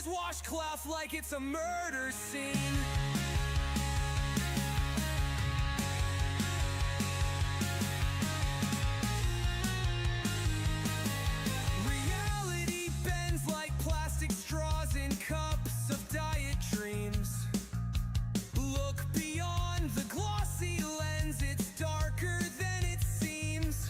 washcloth like it's a murder scene. Reality bends like plastic straws in cups of diet dreams. Look beyond the glossy lens, it's darker than it seems.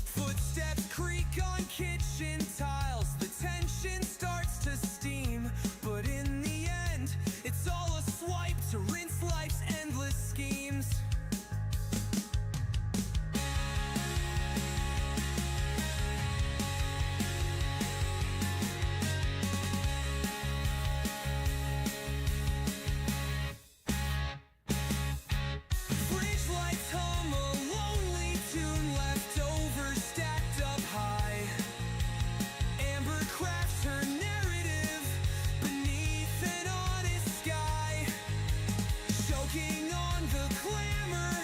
Footsteps creak on kitchen tiles, the tension starts to steam. But in the end, it's all a swipe to rinse life's endless schemes. Fridge lights hum a lonely tune, leftovers stacked up high. Amber crafts her narrative beneath an honest sky, choking on the clamor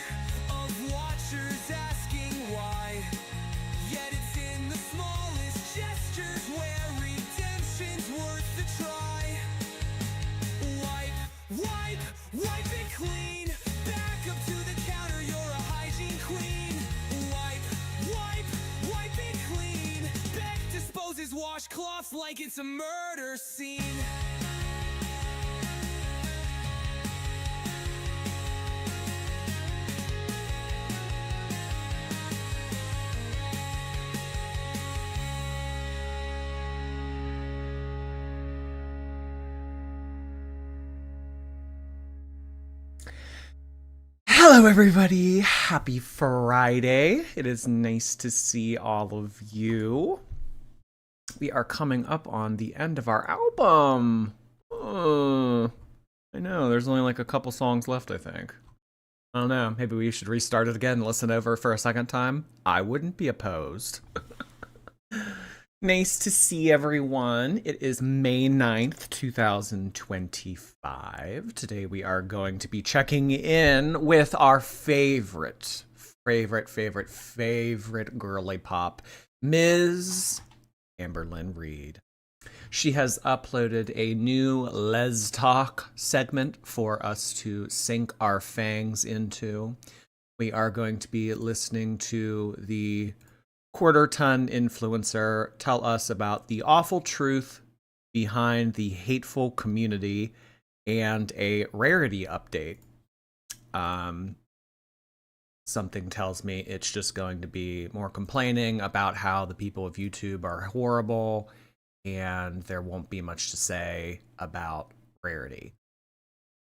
of watchers asking why. Yet it's in the smallest gestures where redemption's worth the try. Wipe it clean. Back up to the counter, you're a hygiene queen. Wipe it clean. Beck disposes washcloths like it's a murder scene. Hello everybody, happy Friday. It is nice to see all of you. We are coming up on the end of our album. I know, there's only like a couple songs left, I think. I don't know, maybe we should restart it again and listen over for a second time. I wouldn't be opposed. Nice to see everyone. It is May 9th, 2025. Today we are going to be checking in with our favorite girly pop, Ms. Amberlynn Reid. She has uploaded a new Les Talk segment for us to sink our fangs into. We are going to be listening to the quarter-ton influencer tell us about the awful truth behind the hateful community and a rarity update. Something tells me it's just going to be more complaining about how the people of YouTube are horrible, and there won't be much to say about rarity.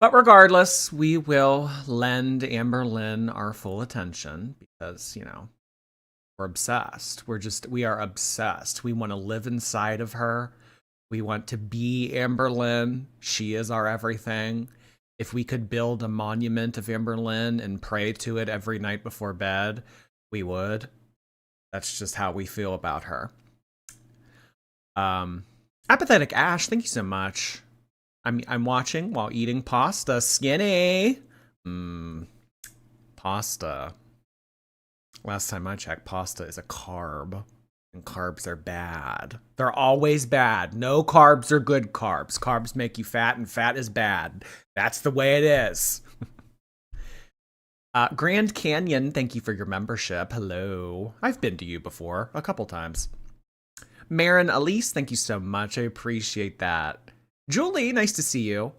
But regardless, we will lend Amberlynn our full attention because, you know, we're obsessed. We are obsessed. We want to live inside of her. We want to be Amberlynn. She is our everything. If we could build a monument of Amberlynn and pray to it every night before bed, we would. That's just how we feel about her. Apathetic Ash, thank you so much. I'm watching while eating pasta. Skinny. Pasta. Last time I checked, pasta is a carb, and carbs are bad. They're always bad. No carbs are good carbs. Carbs make you fat, and fat is bad. That's the way it is. Grand Canyon, thank you for your membership. Hello. I've been to you before, a couple times. Marin Elise, thank you so much. I appreciate that. Julie, nice to see you.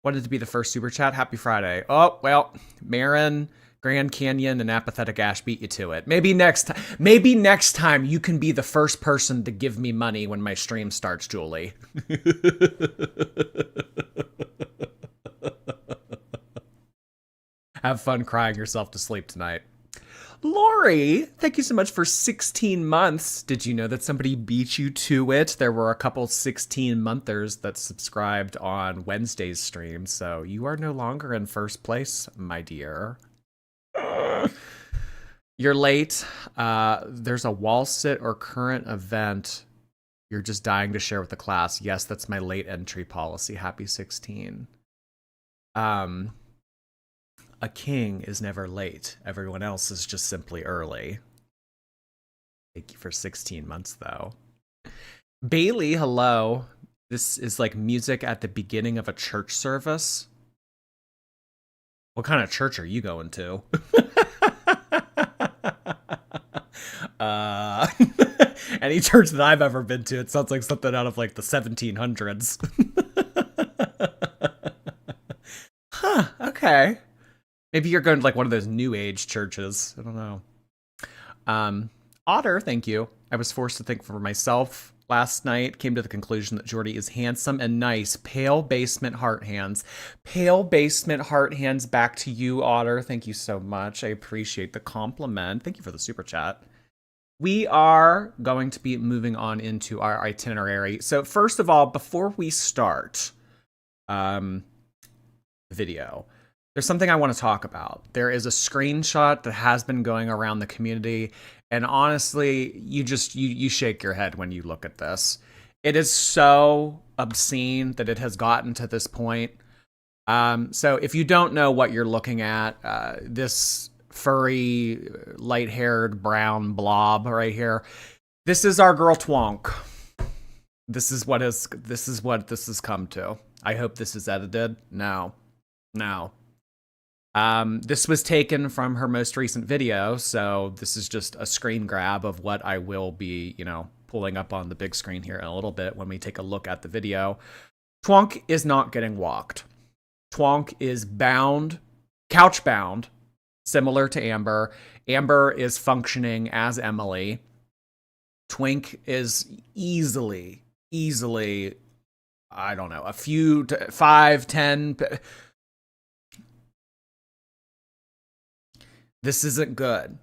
Wanted to be the first super chat. Happy Friday. Oh, well, Marin, Grand Canyon, and Apathetic Ash beat you to it. Maybe next time you can be the first person to give me money when my stream starts, Julie. Have fun crying yourself to sleep tonight. Lori, thank you so much for 16 months. Did you know that somebody beat you to it? There were a couple 16-monthers that subscribed on Wednesday's stream, so you are no longer in first place, my dear. You're late. There's a wall sit or current event you're just dying to share with the class. Yes, that's my late entry policy. Happy 16. A king is never late. Everyone else is just simply early. Thank you for 16 months, though. Bailey, hello. This is like music at the beginning of a church service. What kind of church are you going to? uh, any church that I've ever been to, it sounds like something out of like the 1700s. Huh, okay. Maybe you're going to like one of those new age churches. I don't know. Otter, thank you. I was forced to think for myself last night, came to the conclusion that Jordy is handsome and nice. Pale basement heart hands. Pale basement heart hands back to you, Otter. Thank you so much. I appreciate the compliment. Thank you for the super chat. We are going to be moving on into our itinerary. So first of all, before we start the video, there's something I want to talk about. There is a screenshot that has been going around the community, and honestly, you shake your head when you look at this. It is so obscene that it has gotten to this point. So if you don't know what you're looking at, this furry, light-haired brown blob right here, this is our girl Twonk. This is what this has come to. I hope this is edited. No. This was taken from her most recent video, so this is just a screen grab of what I will be, pulling up on the big screen here in a little bit when we take a look at the video. Twonk is not getting walked. Twonk is bound, couch bound, similar to Amber. Amber is functioning as Emily. Twink is easily, I don't know, a few, 5, 10... This isn't good.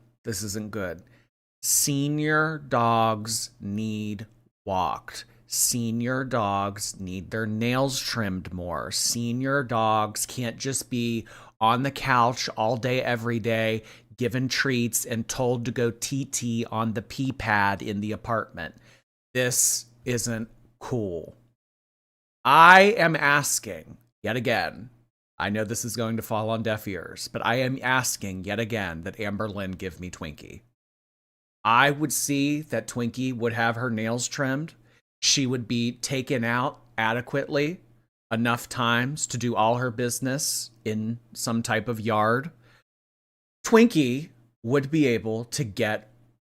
Senior dogs need walked. Senior dogs need their nails trimmed more. Senior dogs can't just be on the couch all day, every day, given treats and told to go TT on the pee pad in the apartment. This isn't cool. I am asking, yet again, I know this is going to fall on deaf ears, but I am asking yet again that Amberlynn give me Twinkie. I would see that Twinkie would have her nails trimmed. She would be taken out adequately enough times to do all her business in some type of yard. Twinkie would be able to get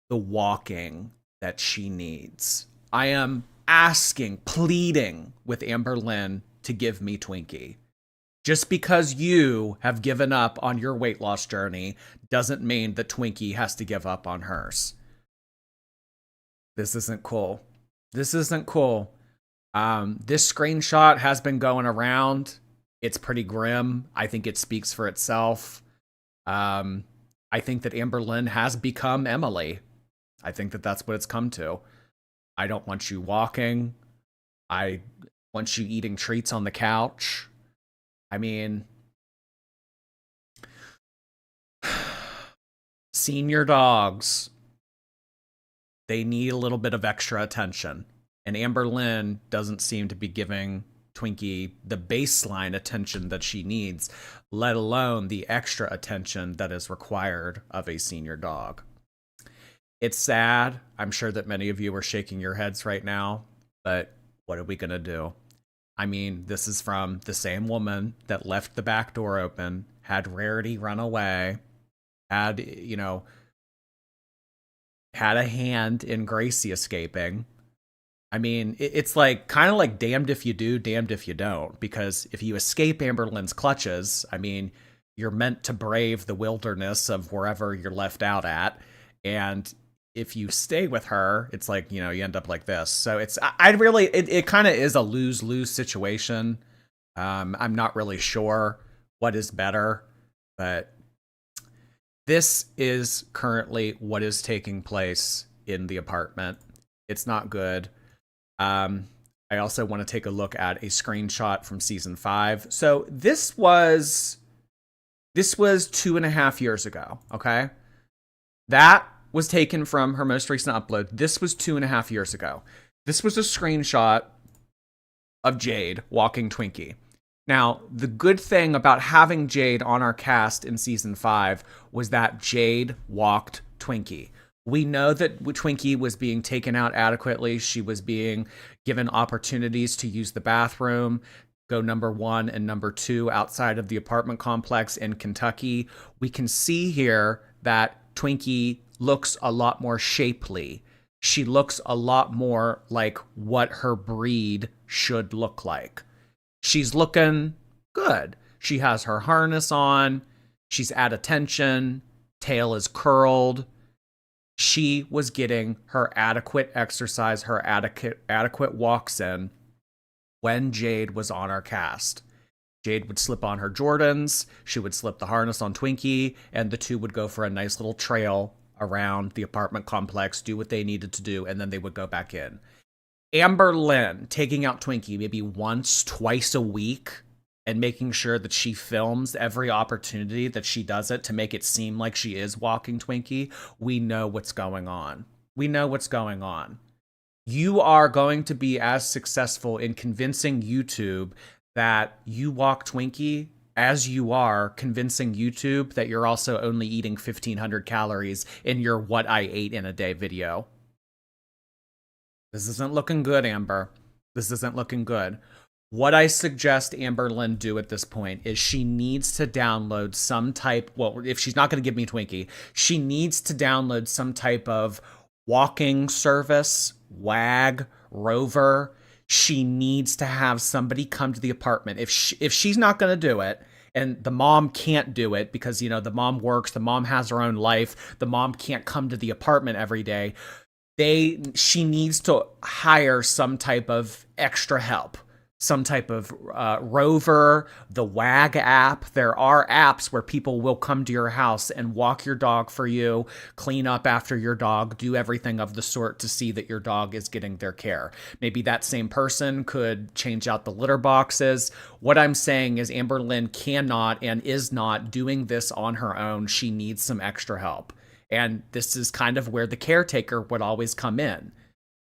the walking that she needs. I am asking, pleading with Amberlynn to give me Twinkie. Just because you have given up on your weight loss journey doesn't mean that Twinkie has to give up on hers. This isn't cool. This screenshot has been going around. It's pretty grim. I think it speaks for itself. I think that Amberlynn has become Emily. I think that that's what it's come to. I don't want you walking. I want you eating treats on the couch. I mean, senior dogs, they need a little bit of extra attention. And Amberlynn doesn't seem to be giving Twinkie the baseline attention that she needs, let alone the extra attention that is required of a senior dog. It's sad. I'm sure that many of you are shaking your heads right now, but what are we going to do? I mean, this is from the same woman that left the back door open, had Rarity run away, had a hand in Gracie escaping. I mean, it's like kind of like damned if you do, damned if you don't, because if you escape Amberlynn's clutches, I mean, you're meant to brave the wilderness of wherever you're left out at. And if you stay with her, it's like, you end up like this. So it kind of is a lose-lose situation. I'm not really sure what is better, but this is currently what is taking place in the apartment. It's not good. I also want to take a look at a screenshot from season 5. So this was 2.5 years ago. Okay. That was taken from her most recent upload. This was 2.5 years ago. This was a screenshot of Jade walking Twinkie. Now, the good thing about having Jade on our cast in season 5 was that Jade walked Twinkie. We know that Twinkie was being taken out adequately. She was being given opportunities to use the bathroom, go number 1 and number 2 outside of the apartment complex in Kentucky. We can see here that Twinkie looks a lot more shapely. She looks a lot more like what her breed should look like. She's looking good. She has her harness on. She's at attention. Tail is curled. She was getting her adequate exercise, her adequate walks in when Jade was on our cast. Jade would slip on her Jordans, she would slip the harness on Twinkie, and the two would go for a nice little trail around the apartment complex, do what they needed to do, and then they would go back in. Amberlynn taking out Twinkie maybe once, twice a week, and making sure that she films every opportunity that she does it to make it seem like she is walking Twinkie. We know what's going on. We know what's going on. You are going to be as successful in convincing YouTube that you walk Twinkie as you are convincing YouTube that you're also only eating 1,500 calories in your what I ate in a day video. This isn't looking good, Amber. This isn't looking good. What I suggest Amberlynn do at this point is she needs to download some type, well, if she's not going to give me Twinkie, she needs to download some type of walking service, WAG, Rover. She needs to have somebody come to the apartment. If she's not going to do it, and the mom can't do it because, you know, the mom works, the mom has her own life, the mom can't come to the apartment every day, she needs to hire some type of extra help. Some type of Rover, the WAG app. There are apps where people will come to your house and walk your dog for you, clean up after your dog, do everything of the sort to see that your dog is getting their care. Maybe that same person could change out the litter boxes. What I'm saying is Amberlynn cannot and is not doing this on her own. She needs some extra help. And this is kind of where the caretaker would always come in.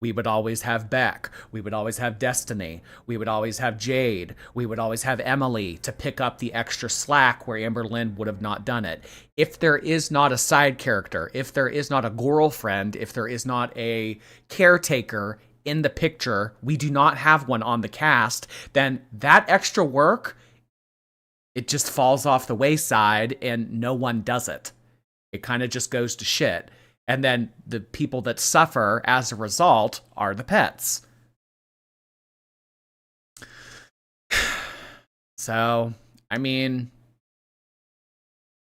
We would always have Beck. We would always have Destiny. We would always have Jade. We would always have Emily to pick up the extra slack where Amberlynn would have not done it. If there is not a side character, if there is not a girlfriend, if there is not a caretaker in the picture, we do not have one on the cast, then that extra work, it just falls off the wayside and no one does it. It kind of just goes to shit. And then the people that suffer as a result are the pets. So, I mean,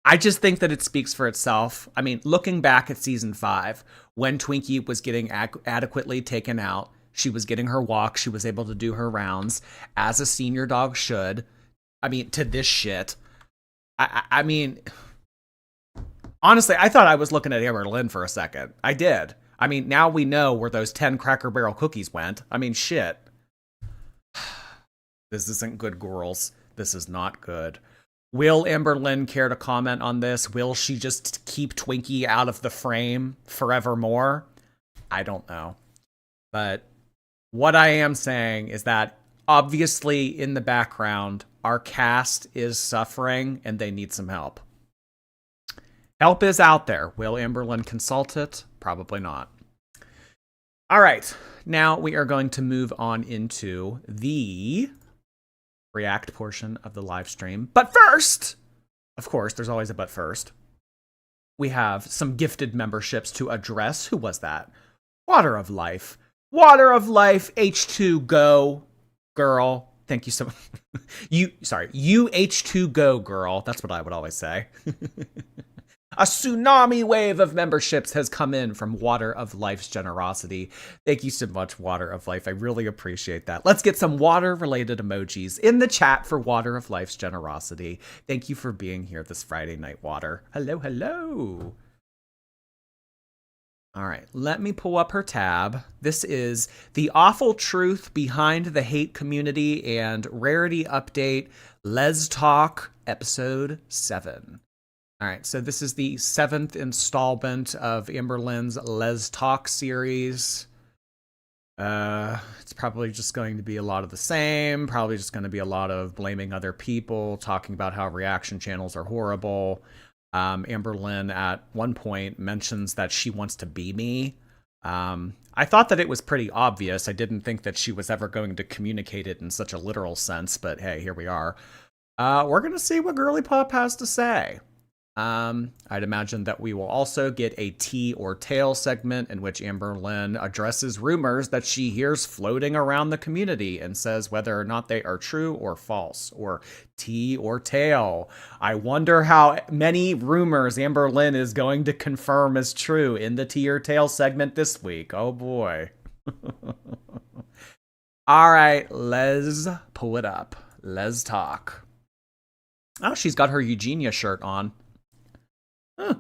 I just think that it speaks for itself. I mean, looking back at season 5, when Twinkie was getting adequately taken out, she was getting her walk, she was able to do her rounds, as a senior dog should. I mean, to this shit. I mean... Honestly, I thought I was looking at Amberlynn for a second. I did. I mean, now we know where those 10 Cracker Barrel cookies went. I mean, shit. This isn't good, girls. This is not good. Will Amberlynn care to comment on this? Will she just keep Twinkie out of the frame forevermore? I don't know. But what I am saying is that obviously in the background, our cast is suffering and they need some help. Help is out there. Will Amberlynn consult it? Probably not. All right. Now we are going to move on into the react portion of the live stream. But first, of course, there's always a but first. We have some gifted memberships to address. Who was that? Water of Life. Water of Life H2 Go girl. Thank you so much. You H2 Go girl. That's what I would always say. A tsunami wave of memberships has come in from Water of Life's generosity. Thank you so much, Water of Life. I really appreciate that. Let's get some water-related emojis in the chat for Water of Life's generosity. Thank you for being here this Friday night, Water. Hello, hello. All right, let me pull up her tab. This is The Awful Truth Behind the Hate Community and Rarity Update, Les Talk, Episode 7. All right, so this is the 7th installment of Amberlynn's Les Talk series. It's probably just going to be a lot of the same, probably just going to be a lot of blaming other people, talking about how reaction channels are horrible. Amberlynn at one point mentions that she wants to be me. I thought that it was pretty obvious. I didn't think that she was ever going to communicate it in such a literal sense, but hey, here we are. We're going to see what Girly Pop has to say. I'd imagine that we will also get a tea or tail segment in which Amberlynn addresses rumors that she hears floating around the community and says whether or not they are true or false, or tea or tail. I wonder how many rumors Amberlynn is going to confirm as true in the tea or tail segment this week. Oh boy. All right, let's pull it up. Let's talk. Oh, she's got her Eugenia shirt on. Huh.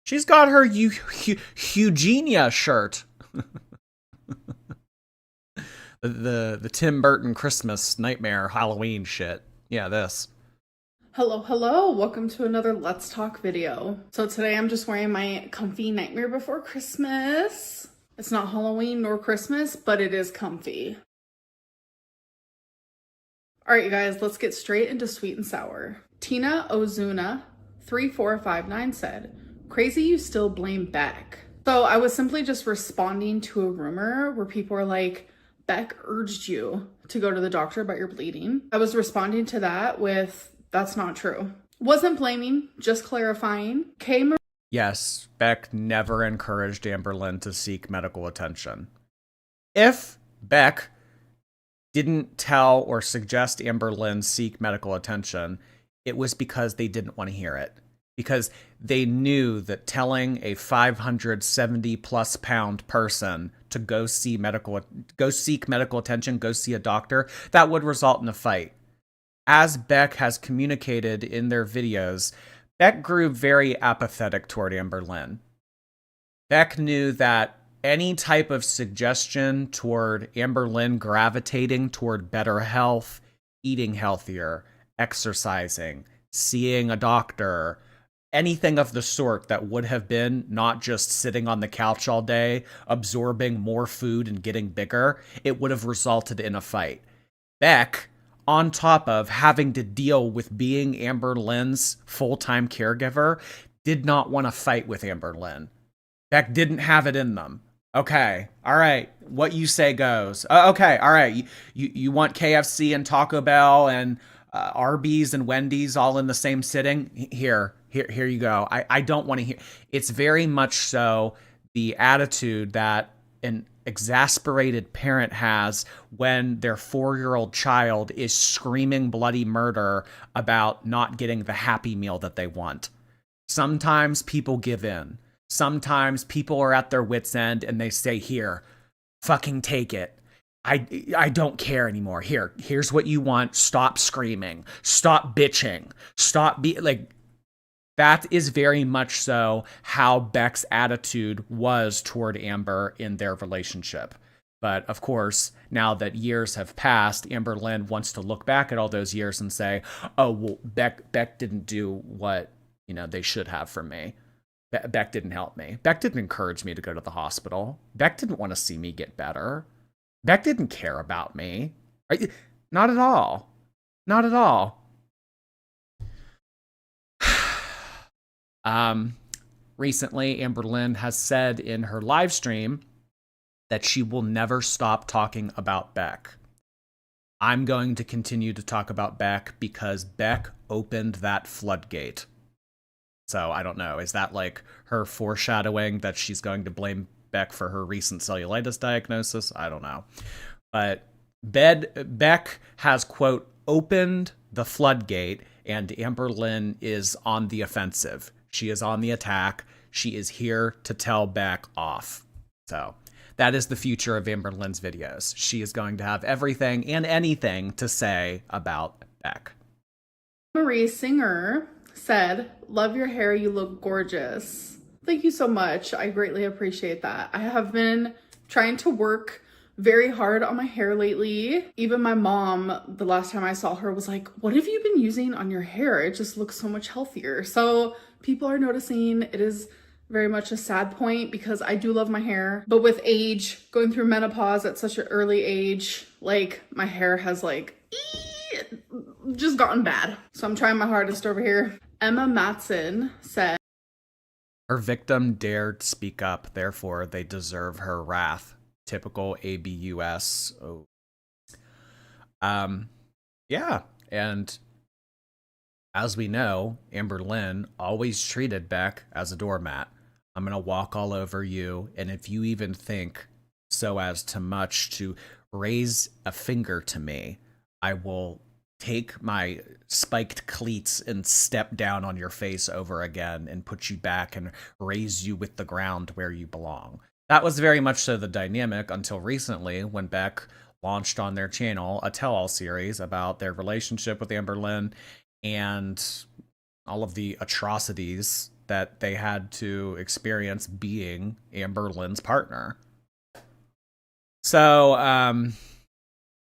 She's got her Eugenia shirt. the Tim Burton Christmas nightmare Halloween shit. Yeah, this. Hello, welcome to another Let's Talk video. So today I'm just wearing my comfy Nightmare Before Christmas. It's not Halloween nor Christmas, but it is comfy. Alright you guys, let's get straight into sweet and sour. Tina Ozuna 3459 said, "Crazy you still blame Beck." So I was simply just responding to a rumor where people were like, Beck urged you to go to the doctor about your bleeding. I was responding to that with, that's not true. Wasn't blaming, just clarifying. Yes, Beck never encouraged Amberlynn to seek medical attention. If Beck didn't tell or suggest Amberlynn seek medical attention, it was because they didn't want to hear it. Because they knew that telling a 570 plus pound person to go seek medical attention, go see a doctor, that would result in a fight. As Beck has communicated in their videos, Beck grew very apathetic toward Amberlynn. Beck knew that any type of suggestion toward Amberlynn gravitating toward better health, eating healthier, exercising, seeing a doctor, anything of the sort that would have been not just sitting on the couch all day, absorbing more food and getting bigger, it would have resulted in a fight. Beck, on top of having to deal with being Amberlynn's full-time caregiver, did not want to fight with Amberlynn. Beck didn't have it in them. Okay, all right, what you say goes. Okay, all right, you want KFC and Taco Bell and Arby's and Wendy's all in the same sitting? Here you go. I don't want to hear. It's very much so the attitude that an exasperated parent has when their 4-year-old child is screaming bloody murder about not getting the Happy Meal that they want. Sometimes people give in. Sometimes people are at their wits' end and they say, here, fucking take it. I don't care anymore. Here's what you want. Stop screaming. Stop bitching. That is very much so how Beck's attitude was toward Amber in their relationship. But of course, now that years have passed, Amberlynn wants to look back at all those years and say, oh, well, Beck didn't do what, they should have for me. Beck didn't help me. Beck didn't encourage me to go to the hospital. Beck didn't want to see me get better. Beck didn't care about me. Not at all. Not at all. Recently, Amberlynn has said in her live stream that she will never stop talking about Beck. I'm going to continue to talk about Beck because Beck opened that floodgate. So I don't know. Is that like her foreshadowing that she's going to blame Beck for her recent cellulitis diagnosis? I don't know. But Beck has, quote, opened the floodgate, and Amberlynn is on the offensive. She is on the attack. She is here to tell Beck off. So that is the future of Amberlynn's videos. She is going to have everything and anything to say about Beck. Marie Singer said, love your hair, you look gorgeous. Thank you so much. I greatly appreciate that. I have been trying to work very hard on my hair lately. Even my mom, the last time I saw her, was like, what have you been using on your hair? It just looks so much healthier. So people are noticing. It is very much a sad point because I do love my hair, but with age, going through menopause at such an early age, like my hair has just gotten bad. So I'm trying my hardest over here. Emma Matson said, Her victim dared speak up, therefore they deserve her wrath. Typical ABUS. Oh. Yeah, and as we know, Amberlynn always treated Beck as a doormat. I'm gonna walk all over you, and if you even think so as to much to raise a finger to me, I will take my spiked cleats and step down on your face over again and put you back and raise you with the ground where you belong. That was very much so the dynamic until recently when Beck launched on their channel a tell-all series about their relationship with Amberlynn and all of the atrocities that they had to experience being Amberlynn's partner. So,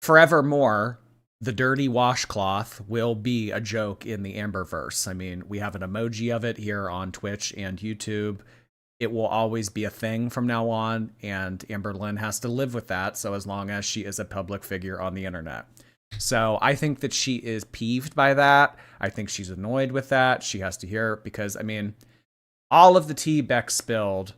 forevermore, the dirty washcloth will be a joke in the Amberverse. I mean, we have an emoji of it here on Twitch and YouTube. It will always be a thing from now on, and Amberlynn has to live with that, so as long as she is a public figure on the internet. So I think that she is peeved by that. I think she's annoyed with that. She has to hear it because, I mean, all of the tea Beck spilled,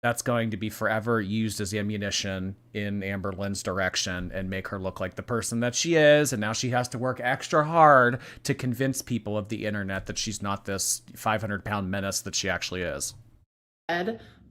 that's going to be forever used as ammunition in Amberlynn's direction and make her look like the person that she is. And now she has to work extra hard to convince people of the internet that she's not this 500-pound menace that she actually is.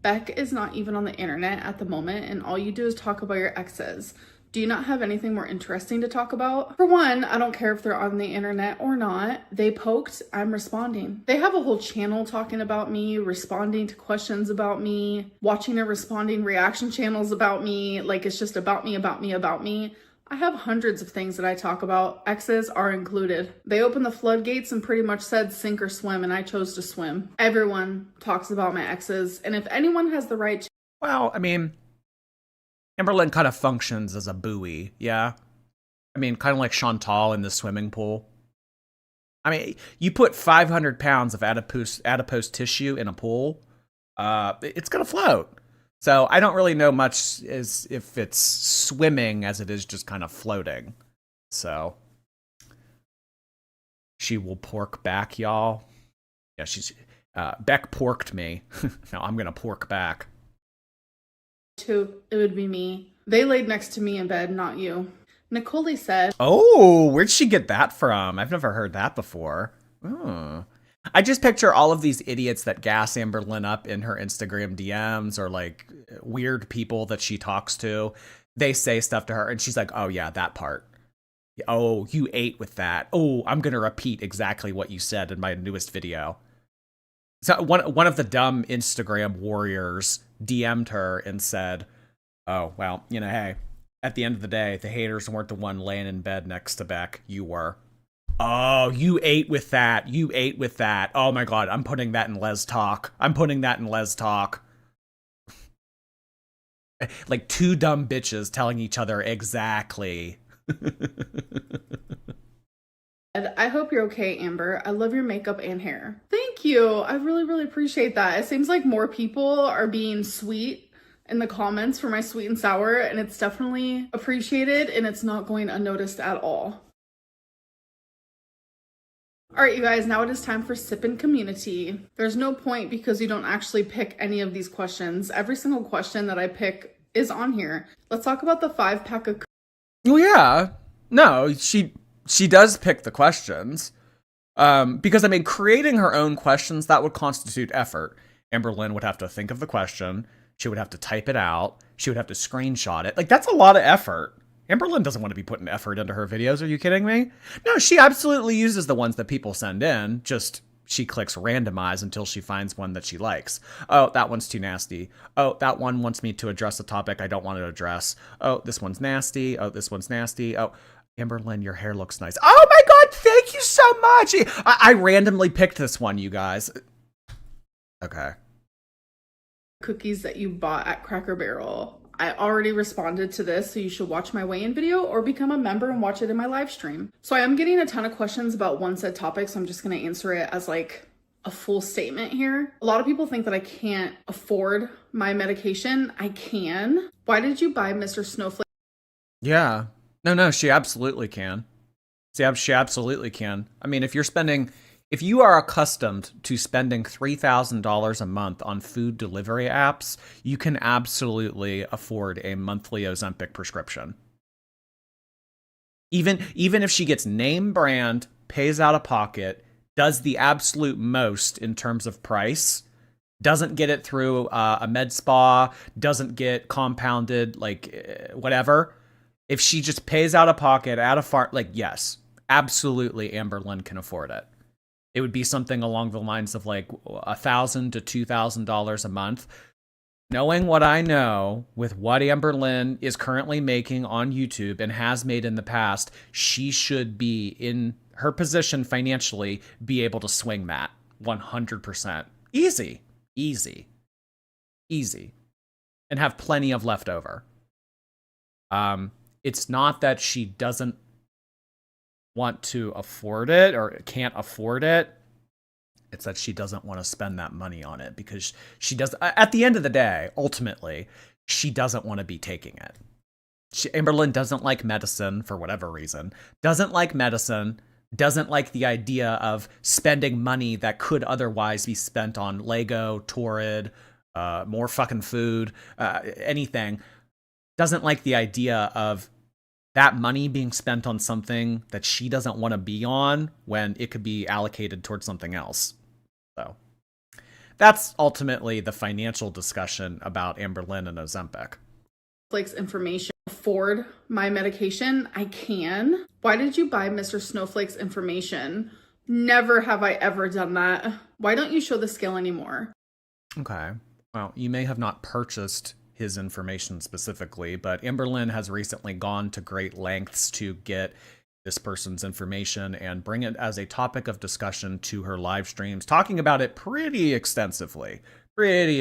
Beck is not even on the internet at the moment, and all you do is talk about your exes. Do you not have anything more interesting to talk about? For one, I don't care if they're on the internet or not. They poked, I'm responding. They have a whole channel talking about me, responding to questions about me, watching and responding reaction channels about me. Like, it's just about me, about me, about me. I have hundreds of things that I talk about. Exes are included. They opened the floodgates and pretty much said sink or swim, and I chose to swim. Everyone talks about my exes, and if anyone has the right to... Well, I mean, Amberlynn kind of functions as a buoy, yeah? I mean, kind of like Chantal in the swimming pool. I mean, you put 500 pounds of adipose tissue in a pool, it's going to float. So I don't really know much as if it's swimming as it is just kind of floating. So she will pork back, y'all. Yeah, she's Beck porked me. Now I'm gonna pork back. It would be me. They laid next to me in bed, not you. Nicole said, "Oh, where'd she get that from? I've never heard that before." Oh. I just picture all of these idiots that gas Amberlynn up in her Instagram DMs or like weird people that she talks to. They say stuff to her and she's like, oh yeah, that part. Oh, you ate with that. Oh, I'm going to repeat exactly what you said in my newest video. So one of the dumb Instagram warriors DM'd her and said, oh, well, you know, hey, at the end of the day, the haters weren't the one laying in bed next to Beck. You were. Oh, you ate with that. You ate with that. Oh my god, I'm putting that in Les Talk. I'm putting that in Les Talk. Like two dumb bitches telling each other exactly. I hope you're okay, Amber. I love your makeup and hair. Thank you. I really, really appreciate that. It seems like more people are being sweet in the comments for my sweet and sour, and it's definitely appreciated, and it's not going unnoticed at all. All right, you guys, now it is time for Sippin' Community. There's no point because you don't actually pick any of these questions. Every single question that I pick is on here. Let's talk about the 5-pack of... Well, yeah. No, she does pick the questions. Because, I mean, creating her own questions, that would constitute effort. Amberlynn would have to think of the question. She would have to type it out. She would have to screenshot it. Like, that's a lot of effort. Amberlynn doesn't want to be putting effort into her videos. Are you kidding me? No, she absolutely uses the ones that people send in. Just she clicks randomize until she finds one that she likes. Oh, that one's too nasty. Oh, that one wants me to address a topic I don't want to address. Oh, this one's nasty. Oh, this one's nasty. Oh, Amberlynn, your hair looks nice. Oh my god, thank you so much. I randomly picked this one, you guys. Okay. Cookies that you bought at Cracker Barrel. I already responded to this, so you should watch my weigh-in video or become a member and watch it in my live stream. So I am getting a ton of questions about one said topic, so I'm just going to answer it as like a full statement here. A lot of people think that I can't afford my medication. I can. Why did you buy Mr. Snowflake? Yeah. No, she absolutely can. She absolutely can. I mean, if you're spending If you are accustomed to spending $3,000 a month on food delivery apps, you can absolutely afford a monthly Ozempic prescription. Even if she gets name brand, pays out of pocket, does the absolute most in terms of price, doesn't get it through a med spa, doesn't get compounded, like whatever. If she just pays out of pocket at a like, yes, absolutely, Amberlynn can afford it. It would be something along the lines of like $1,000 to $2,000 a month. Knowing what I know with what Amberlynn is currently making on YouTube and has made in the past, she should be in her position financially, be able to swing that 100%. Easy, and have plenty of leftover. It's not that she doesn't want to afford it or can't afford it. It's that she doesn't want to spend that money on it because she does. At the end of the day, ultimately, she doesn't want to be taking it. Amberlynn doesn't like medicine for whatever reason. Doesn't like the idea of spending money that could otherwise be spent on Lego, Torrid, more fucking food, anything. Doesn't like the idea of that money being spent on something that she doesn't want to be on when it could be allocated towards something else. So that's ultimately the financial discussion about Amberlynn and Ozempic. Snowflake's information. Afford my medication? I can. Why did you buy Mr. Snowflake's information? Never have I ever done that. Why don't you show the scale anymore? Okay. Well, you may have not purchased his information specifically, but Amberlynn has recently gone to great lengths to get this person's information and bring it as a topic of discussion to her live streams, talking about it pretty extensively. Alexis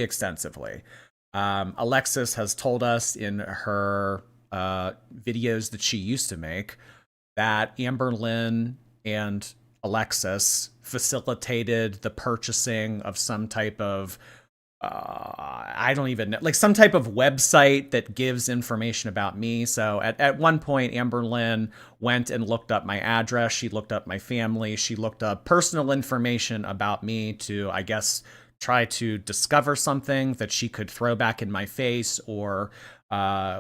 has told us in her videos that she used to make that Amberlynn and Alexis facilitated the purchasing of some type of I don't even know, like some type of website that gives information about me. So at one point, Amberlynn went and looked up my address. She looked up my family. She looked up personal information about me to, I guess, try to discover something that she could throw back in my face or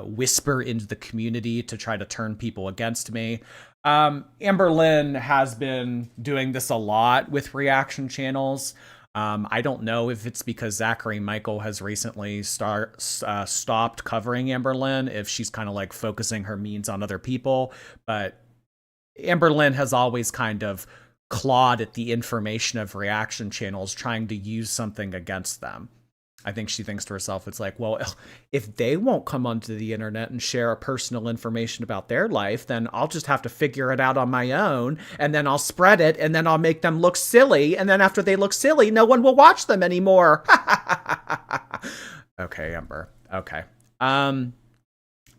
whisper into the community to try to turn people against me. Amberlynn has been doing this a lot with reaction channels. I don't know if it's because Zachary Michael has recently stopped covering Amberlynn, if she's kind of like focusing her means on other people, but Amberlynn has always kind of clawed at the information of reaction channels, trying to use something against them. I think she thinks to herself, it's like, well, if they won't come onto the internet and share personal information about their life, then I'll just have to figure it out on my own, and then I'll spread it, and then I'll make them look silly, and then after they look silly, no one will watch them anymore. Okay, Amber. Okay. I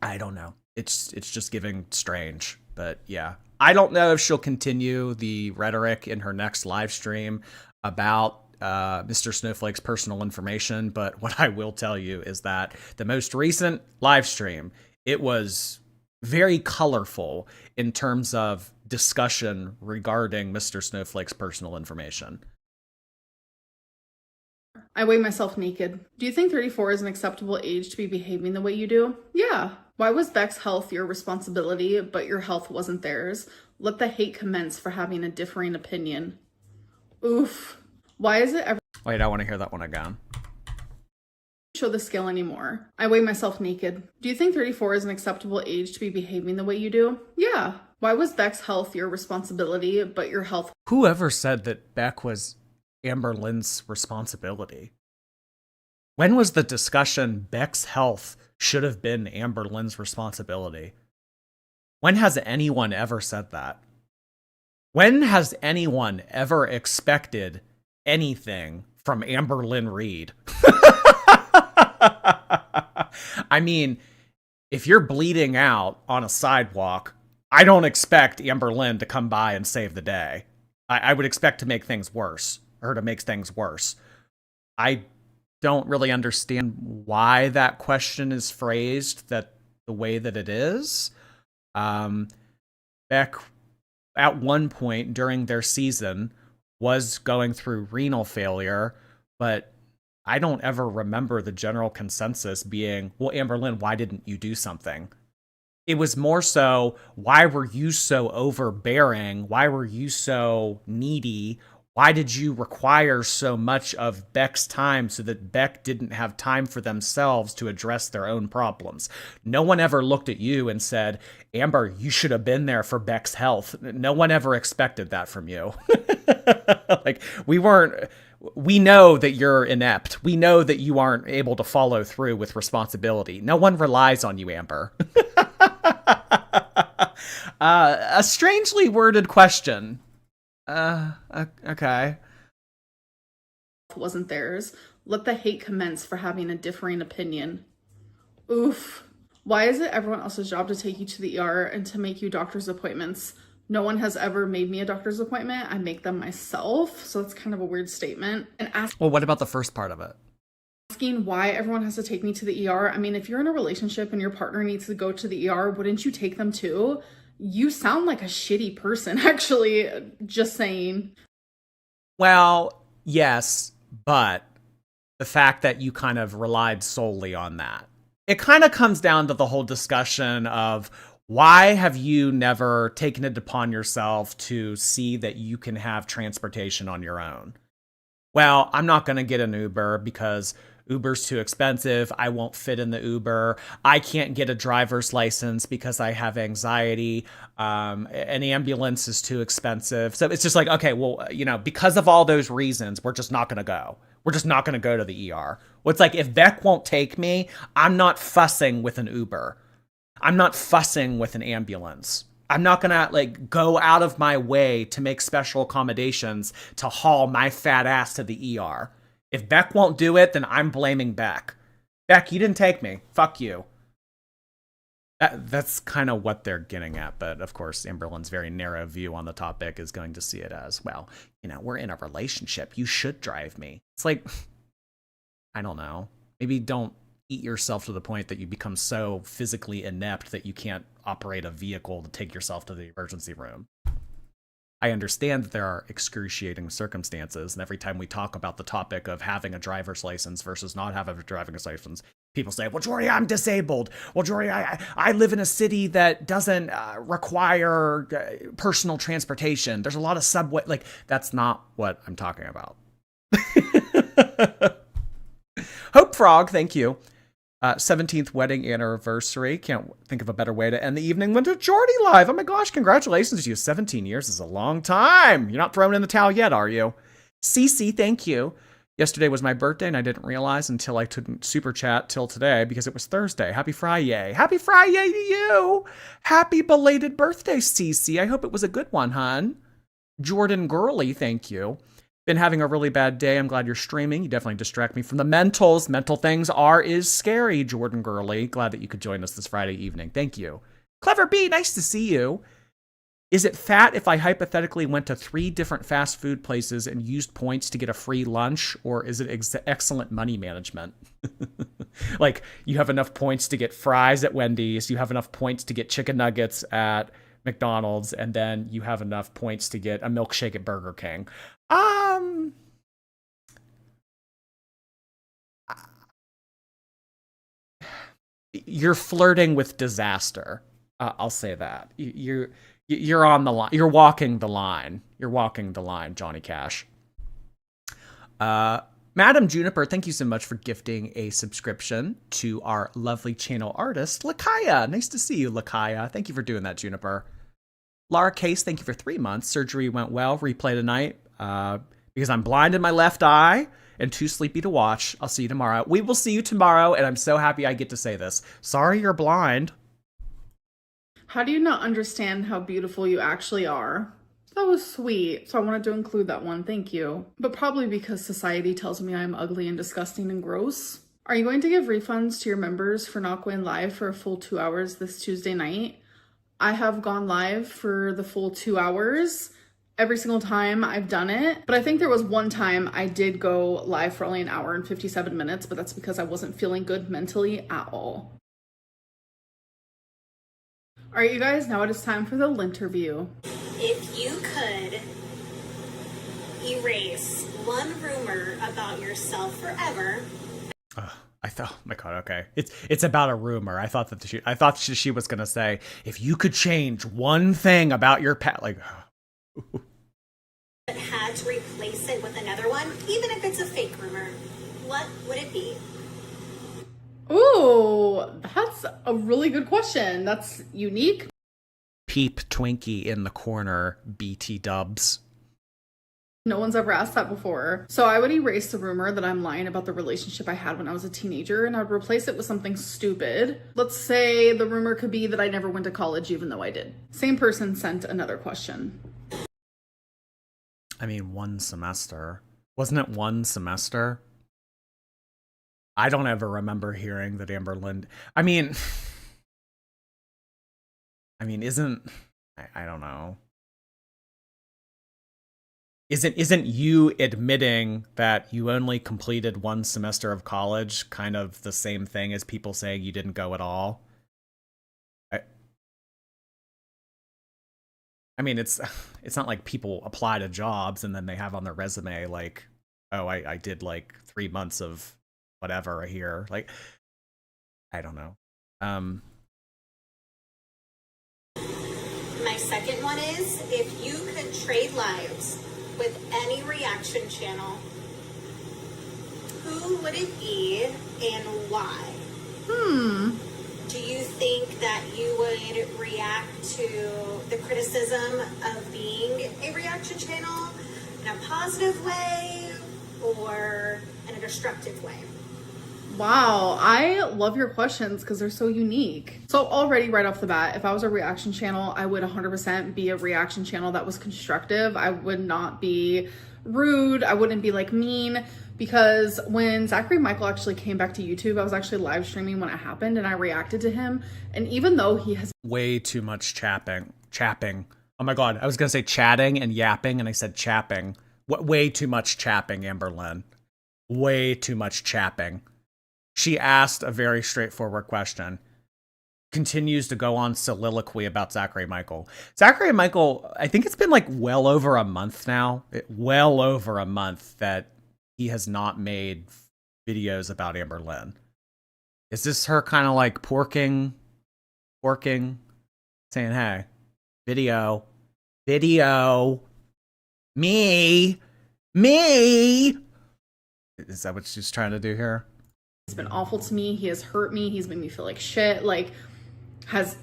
don't know. It's just giving strange, but yeah. I don't know if she'll continue the rhetoric in her next live stream about Mr. Snowflake's personal information, but what I will tell you is that the most recent live stream, it was very colorful in terms of discussion regarding Mr. Snowflake's personal information. I weigh myself naked. Do you think 34 is an acceptable age to be behaving the way you do? Yeah. Why was Beck's health your responsibility, but your health wasn't theirs? Let the hate commence for having a differing opinion. Oof. Why is it ever... Wait, I want to hear that one again. Show the scale anymore. I weigh myself naked. Do you think 34 is an acceptable age to be behaving the way you do? Yeah. Why was Beck's health your responsibility, but your health... Whoever said that Beck was Amberlynn's responsibility? When was the discussion Beck's health should have been Amberlynn's responsibility? When has anyone ever said that? When has anyone ever expected anything from Amberlynn Reid? I mean, if you're bleeding out on a sidewalk, I don't expect Amberlynn to come by and save the day. I would expect to make things worse, or to make things worse. I don't really understand why that question is phrased that the way that it is. Beck, at one point during their season, was going through renal failure, but I don't ever remember the general consensus being, well, Amberlynn, why didn't you do something? It was more so, why were you so overbearing? Why were you so needy? Why did you require so much of Beck's time so that Beck didn't have time for themselves to address their own problems? No one ever looked at you and said, Amber, you should have been there for Beck's health. No one ever expected that from you. Like, we know that you're inept. We know that you aren't able to follow through with responsibility. No one relies on you, Amber. A strangely worded question. Okay. Wasn't theirs. Let the hate commence for having a differing opinion. Oof. Why is it everyone else's job to take you to the ER and to make you doctor's appointments? No one has ever made me a doctor's appointment. I make them myself. So it's kind of a weird statement. And Well, what about the first part of it? Asking why everyone has to take me to the ER. I mean, if you're in a relationship and your partner needs to go to the ER, wouldn't you take them too? You sound like a shitty person, actually. Just saying. Well, yes, but the fact that you kind of relied solely on that. It kind of comes down to the whole discussion of, why have you never taken it upon yourself to see that you can have transportation on your own? Well, I'm not going to get an Uber because Uber's too expensive. I won't fit in the Uber. I can't get a driver's license because I have anxiety. An ambulance is too expensive. So it's just like, okay, well, because of all those reasons, we're just not going to go. We're just not going to go to the ER. Well, it's like, if Beck won't take me, I'm not fussing with an Uber. I'm not fussing with an ambulance. I'm not going to go out of my way to make special accommodations to haul my fat ass to the ER. If Beck won't do it, then I'm blaming Beck. Beck, you didn't take me. Fuck you. That's kind of what they're getting at. But of course, Amberlynn's very narrow view on the topic is going to see it as, well, we're in a relationship. You should drive me. It's like, I don't know. Maybe don't eat yourself to the point that you become so physically inept that you can't operate a vehicle to take yourself to the emergency room. I understand that there are excruciating circumstances, and every time we talk about the topic of having a driver's license versus not having a driver's license, people say, well, Jory, I'm disabled. Well, Jory, I live in a city that doesn't require personal transportation. There's a lot of subway. That's not what I'm talking about. Hope Frog, thank you. 17th wedding anniversary. Can't think of a better way to end the evening than to Jordy Live. Oh my gosh, congratulations to you. 17 years is a long time. You're not throwing in the towel yet, are you? Cece, thank you. Yesterday was my birthday, and I didn't realize until I couldn't super chat till today because it was Thursday. Happy Friday. Happy Friday to you. Happy belated birthday, Cece. I hope it was a good one, hon. Jordan Gurley, thank you. Been having a really bad day. I'm glad you're streaming. You definitely distract me from the mentals. Mental things is scary, Jordan Gurley. Glad that you could join us this Friday evening. Thank you. Clever B, nice to see you. Is it fat if I hypothetically went to 3 different fast food places and used points to get a free lunch, or is it excellent money management? You have enough points to get fries at Wendy's, you have enough points to get chicken nuggets at McDonald's, and then you have enough points to get a milkshake at Burger King. You're flirting with disaster. I'll say that. You're on the line. You're walking the line. You're walking the line, Johnny Cash. Madam Juniper, thank you so much for gifting a subscription to our lovely channel artist, Lakaya. Nice to see you, Lakaya. Thank you for doing that, Juniper. Laura Case, thank you for 3 months. Surgery went well. Replay tonight. Because I'm blind in my left eye and too sleepy to watch. I'll see you tomorrow. We will see you tomorrow, and I'm so happy I get to say this. Sorry you're blind. How do you not understand how beautiful you actually are? That was sweet, so I wanted to include that one. Thank you. But probably because society tells me I'm ugly and disgusting and gross. Are you going to give refunds to your members for not going live for a full 2 hours this Tuesday night? I have gone live for the full 2 hours. Every single time I've done it. But I think there was one time I did go live for only 1 hour and 57 minutes, but that's because I wasn't feeling good mentally at all. All right, you guys, now it is time for the interview. If you could erase one rumor about yourself forever. I thought, oh my God, okay. It's about a rumor. I thought she was gonna say, if you could change one thing about your pet, like, But had to replace it with another one, even if it's a fake rumor, what would it be? Ooh, that's a really good question. That's unique. peep Twinkie in the corner, BT dubs. No one's ever asked that before. So I would erase the rumor that I'm lying about the relationship I had when I was a teenager, and I'd replace it with something stupid. Let's say the rumor could be that I never went to college even though I did. Same person sent another question. I mean, 1 semester. Wasn't it 1 semester? I don't ever remember hearing that Amberlynn... I mean, isn't... I don't know. Isn't you admitting that you only completed 1 semester of college kind of the same thing as people saying you didn't go at all? I mean, it's not like people apply to jobs and then they have on their resume like, oh, I did like 3 months of whatever here. Like, I don't know. My second one is, if you could trade lives with any reaction channel, who would it be and why? Do you think that you would react to the criticism of being a reaction channel in a positive way or in a destructive way? Wow, I love your questions because they're so unique. So already right off the bat, if I was a reaction channel, I would 100% be a reaction channel that was constructive. I would not be rude. I wouldn't be like mean, because when Zachary Michael actually came back to YouTube, I was actually live streaming when it happened and I reacted to him. And even though he has way too much chapping. Oh my God, I was gonna say chatting and yapping and I said chapping. Way too much chapping, Amberlynn. Way too much chapping. She asked a very straightforward question. Continues to go on soliloquy about Zachary Michael. Zachary Michael, I think it's been like well over a month now. Well over a month that he has not made videos about Amberlynn. Is this her kind of like porking, saying, hey, video, me. Is that what she's trying to do here? He's been awful to me. He has hurt me. He's made me feel like shit. Like, has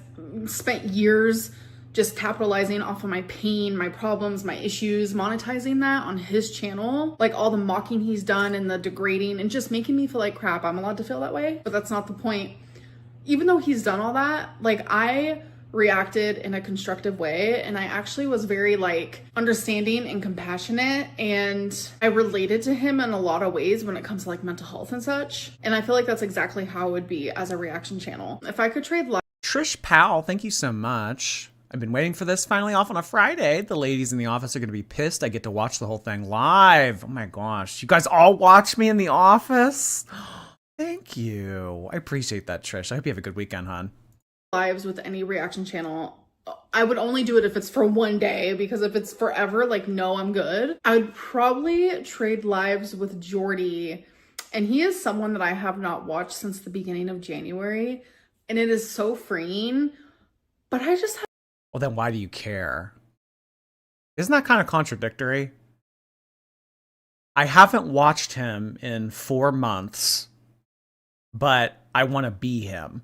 spent years just capitalizing off of my pain, my problems, my issues, monetizing that on his channel. Like all the mocking he's done and the degrading and just making me feel like crap. I'm allowed to feel that way, but that's not the point. Even though he's done all that, like I reacted in a constructive way, and I actually was very like understanding and compassionate, and I related to him in a lot of ways when it comes to like mental health and such. And I feel like that's exactly how it would be as a reaction channel. If I could trade Trish Powell, thank you so much. I've been waiting for this, finally off on a Friday. The ladies in the office are going to be pissed. I get to watch the whole thing live. Oh my gosh. You guys all watch me in the office? Thank you. I appreciate that, Trish. I hope you have a good weekend, hon. lives with any reaction channel, I would only do it if it's for one day, because if it's forever, like, no, I'm good. I would probably trade lives with Jordy, and he is someone that I have not watched since the beginning of January, and it is so freeing, but I just have... Well, then why do you care? Isn't that kind of contradictory? I haven't watched him in 4 months, but I want to be him.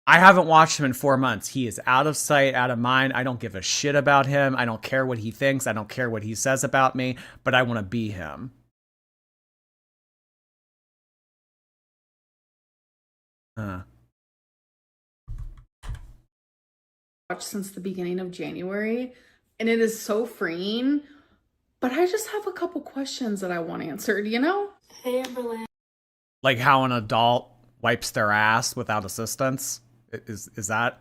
I haven't watched him in 4 months. He is out of sight, out of mind. I don't give a shit about him. I don't care what he thinks. I don't care what he says about me, but I want to be him. watched since the beginning of January, and it is so freeing, but I just have a couple questions that I want answered, you know? Hey, Amberlynn. Like how an adult wipes their ass without assistance? Is that?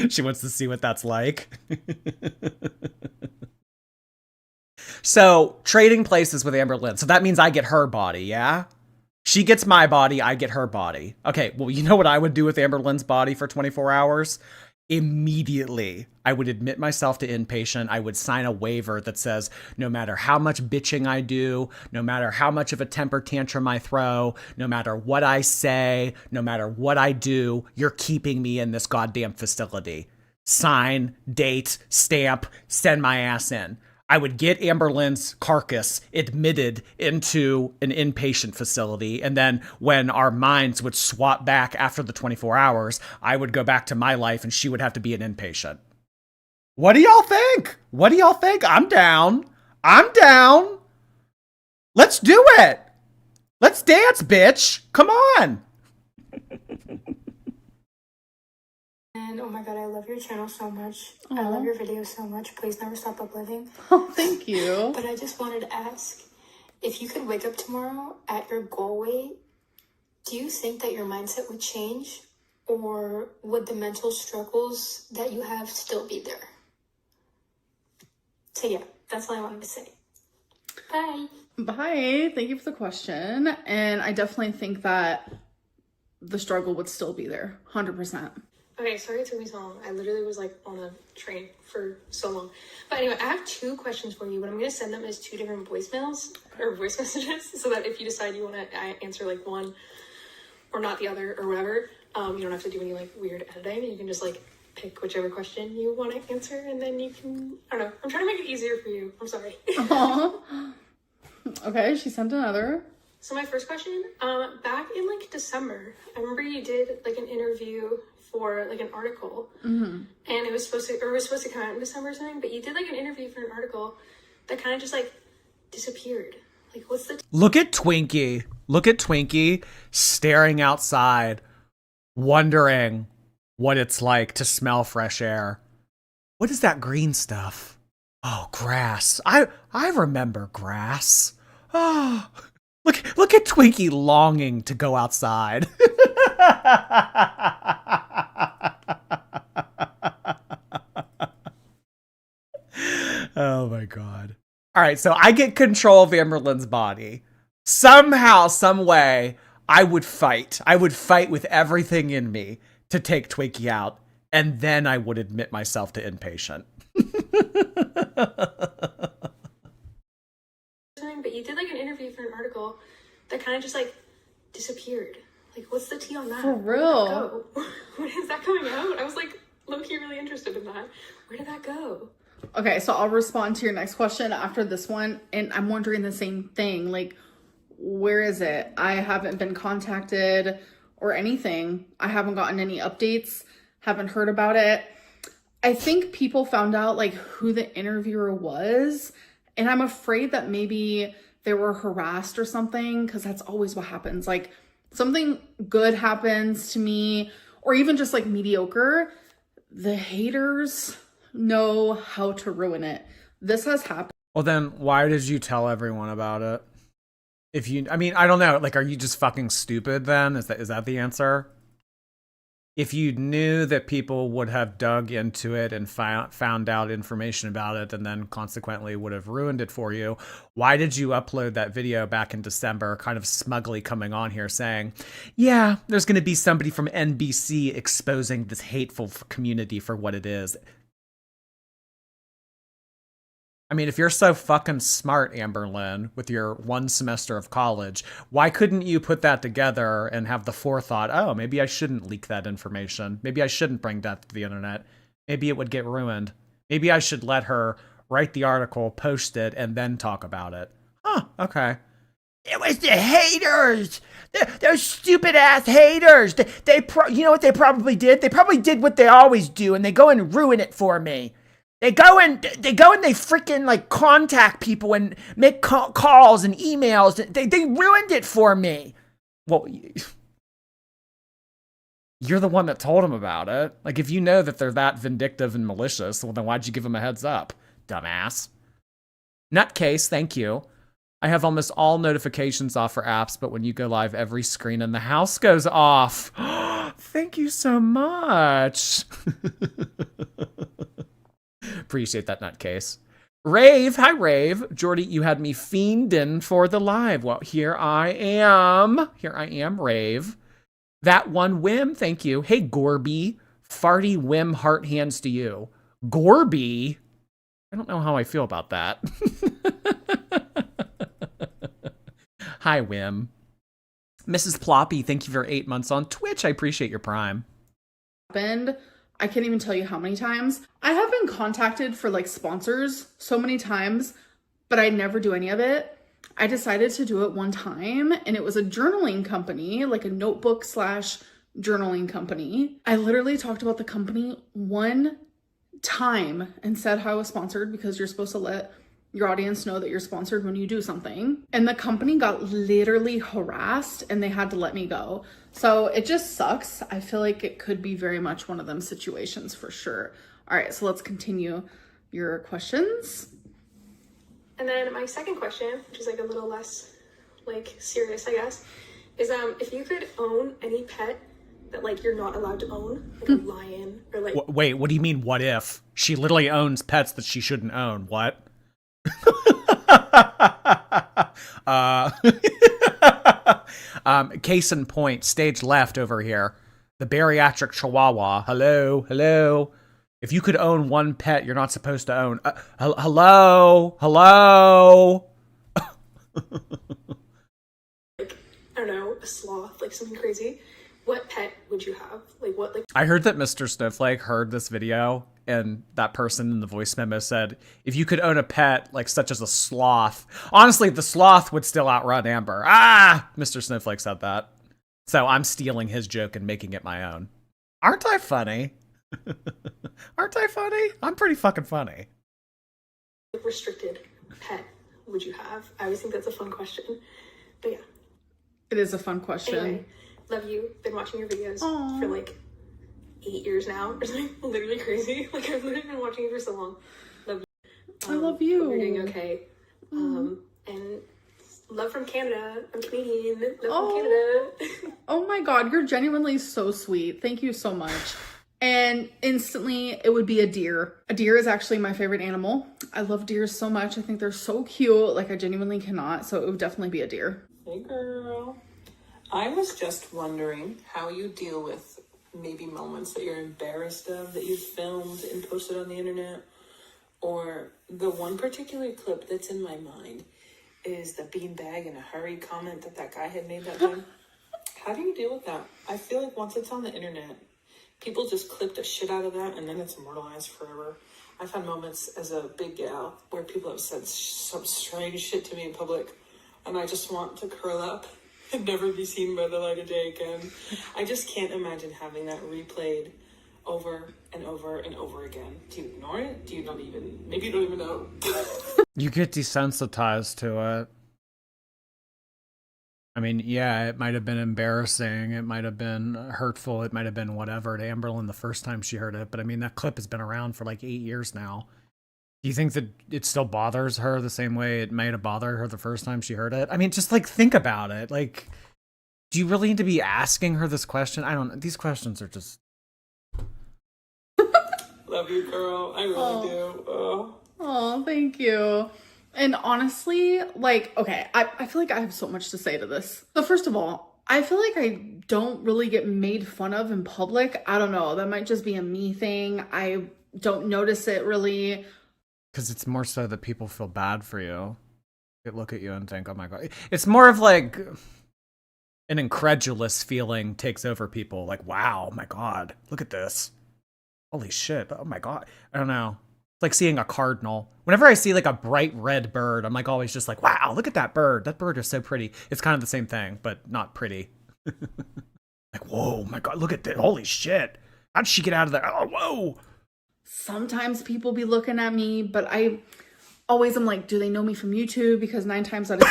She wants to see what that's like. So, trading places with Amberlynn. So that means I get her body, yeah? She gets my body, I get her body. Okay, well, you know what I would do with Amberlynn's body for 24 hours? Immediately, I would admit myself to inpatient. I would sign a waiver that says no matter how much bitching I do, no matter how much of a temper tantrum I throw, no matter what I say, no matter what I do, you're keeping me in this goddamn facility. Sign, date, stamp, send my ass in. I would get Amberlynn's carcass admitted into an inpatient facility, and then when our minds would swap back after the 24 hours, I would go back to my life and she would have to be an inpatient. What do y'all think? What do y'all think? I'm down. I'm down. Let's do it. Let's dance, bitch. Come on. And oh my god, I love your channel so much. I love your videos so much. Please never stop uploading. Oh, thank you. But I just wanted to ask, if you could wake up tomorrow at your goal weight, do you think that your mindset would change? Or would the mental struggles that you have still be there? So yeah, that's all I wanted to say. Bye. Bye. Thank you for the question. And I definitely think that the struggle would still be there. 100%. Okay, sorry it took me so long. I literally was like on a train for so long. But anyway, I have 2 questions for you, but I'm going to send them as 2 different voicemails or voice messages so that if you decide you want to answer like one or not the other or whatever, you don't have to do any like weird editing. You can just like pick whichever question you want to answer and then you can, I don't know. I'm trying to make it easier for you. I'm sorry. Okay, she sent another. So my first question, back in like December, I remember you did like an interview for like an article, and it was supposed to come out in December or something, but you did like an interview for an article that kind of just like disappeared. Like, what's the Look at Twinkie. Look at Twinkie staring outside, wondering what it's like to smell fresh air. What is that green stuff? Oh, grass. I remember grass. Oh, look at Twinkie longing to go outside. Oh my god. All right, so I get control of Amberlynn's body. Somehow, some way, I would fight. I would fight with everything in me to take Twinkie out, and then I would admit myself to inpatient. But you did like an interview for an article that kind of just like disappeared. Like, what's the tea on that? For Where did real? that go? When is that coming out? I was like low-key really interested in that. Where did that go? Okay, so I'll respond to your next question after this one. And I'm wondering the same thing. Like, where is it? I haven't been contacted or anything. I haven't gotten any updates. Haven't heard about it. I think people found out like who the interviewer was. And I'm afraid that maybe they were harassed or something, because that's always what happens. Like, something good happens to me, or even just like mediocre, the haters know how to ruin it. This has happened. Well, then why did you tell everyone about it? I mean, I don't know. Like, are you just fucking stupid then? Is that the answer? If you knew that people would have dug into it and found out information about it and then consequently would have ruined it for you, why did you upload that video back in December, kind of smugly coming on here saying, yeah, there's going to be somebody from NBC exposing this hateful community for what it is? I mean, if you're so fucking smart, Amberlynn, with your 1 semester of college, why couldn't you put that together and have the forethought, oh, maybe I shouldn't leak that information. Maybe I shouldn't bring that to the internet. Maybe it would get ruined. Maybe I should let her write the article, post it, and then talk about it. Huh, okay. It was the haters! Those stupid-ass haters! You know what they probably did? They probably did what they always do, and they go and ruin it for me. They go and they freaking like contact people and make calls and emails. They ruined it for me. Well, you're the one that told them about it. Like, if you know that they're that vindictive and malicious, well, then why'd you give them a heads up, dumbass? Nutcase, thank you. I have almost all notifications off for apps, but when you go live, every screen in the house goes off. Thank you so much. Appreciate that, nutcase. Rave, hi Rave. Jordy, you had me fiending for the live. Well, here I am. Here I am, Rave. That one whim, thank you. Hey, Gorby. Farty whim heart hands to you. Gorby? I don't know how I feel about that. Hi, Whim. Mrs. Ploppy, thank you for 8 months on Twitch. I appreciate your prime. Happened. I can't even tell you how many times. I have been contacted for like sponsors so many times, but I never do any of it. I decided to do it one time, and it was a journaling company, like a notebook / journaling company. I literally talked about the company one time and said how I was sponsored, because you're supposed to let your audience know that you're sponsored when you do something. And the company got literally harassed and they had to let me go. So it just sucks. I feel like it could be very much one of them situations for sure. All right, so let's continue your questions. And then my second question, which is like a little less like serious, I guess, is if you could own any pet that like you're not allowed to own, like a lion or like Wait, what do you mean, what if? She literally owns pets that she shouldn't own. What? Case in point, stage left over here. The bariatric chihuahua. Hello, hello. If you could own one pet you're not supposed to own. Hello, hello. like, I don't know, a sloth, like something crazy. What pet would you have? Like what, like I heard that Mr. Snowflake heard this video, and that person in the voice memo said, if you could own a pet, like such as a sloth, honestly, the sloth would still outrun Amber. Mr. Snowflake said that. So I'm stealing his joke and making it my own. Aren't I funny? Aren't I funny? I'm pretty fucking funny. restricted pet would you have? I always think that's a fun question. But yeah. It is a fun question. Anyway, love you. Been watching your videos for like 8 years now. It's like literally crazy. Like I've literally been watching you for so long. Love you. I love you. Hope you're doing okay. And love from Canada. I'm Canadian. Love from Canada. Oh my god, you're genuinely so sweet. Thank you so much. And instantly, it would be a deer. A deer is actually my favorite animal. I love deers so much. I think they're so cute. Like, I genuinely cannot. So it would definitely be a deer. Hey girl. I was just wondering how you deal with maybe moments that you're embarrassed of that you've filmed and posted on the internet. Or the one particular clip that's in my mind is the beanbag in a hurry comment that guy had made that time. How do you deal with that? I feel like once it's on the internet, people just clip the shit out of that and then it's immortalized forever. I've had moments as a big gal where people have said some strange shit to me in public and I just want to curl up and never be seen by the light of day again. I just can't imagine having that replayed over and over and over again. Do you ignore it? Do you not even, maybe you don't even know. You get desensitized to it. I mean, yeah, it might have been embarrassing. It might have been hurtful. It might have been whatever to Amberlynn the first time she heard it. But I mean, that clip has been around for like 8 years now. Do you think that it still bothers her the same way it might have bothered her the first time she heard it? I mean, just like think about it. Like, do you really need to be asking her this question? I don't know. These questions are just... Love you, girl. I really do. Oh, thank you. And honestly, like, okay, I feel like I have so much to say to this. So first of all, I feel like I don't really get made fun of in public. I don't know. That might just be a me thing. I don't notice it really. Because it's more so that people feel bad for you. They look at you and think, oh my God. It's more of like an incredulous feeling takes over people. Like, wow, oh my God, look at this. Holy shit, oh my God. I don't know. It's like seeing a cardinal. Whenever I see like a bright red bird, I'm like always just like, wow, look at that bird. That bird is so pretty. It's kind of the same thing, but not pretty. Like, whoa, my God, look at that. Holy shit. How'd she get out of there? Oh, whoa. Sometimes people be looking at me, but I always am like, do they know me from YouTube? Because 9 times out of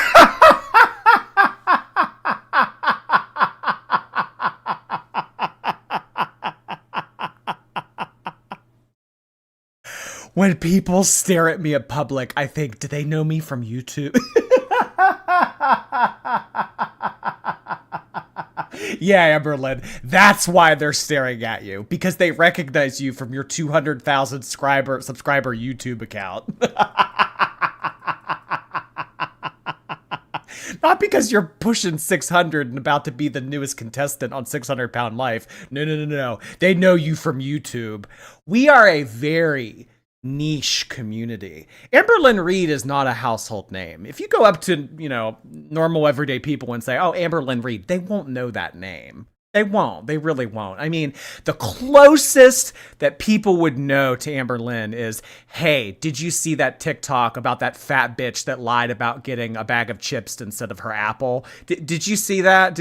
When people stare at me in public, I think, do they know me from YouTube? Yeah, Amberlynn, that's why they're staring at you. Because they recognize you from your 200,000 subscriber YouTube account. Not because you're pushing 600 and about to be the newest contestant on 600 Pound Life. No. They know you from YouTube. We are a very niche community. Amberlynn Reid is not a household name. If you go up to, normal everyday people and say, oh, Amberlynn Reid, they won't know that name. They won't. They really won't. I mean, the closest that people would know to Amberlynn is, hey, did you see that TikTok about that fat bitch that lied about getting a bag of chips instead of her apple? Did you see that?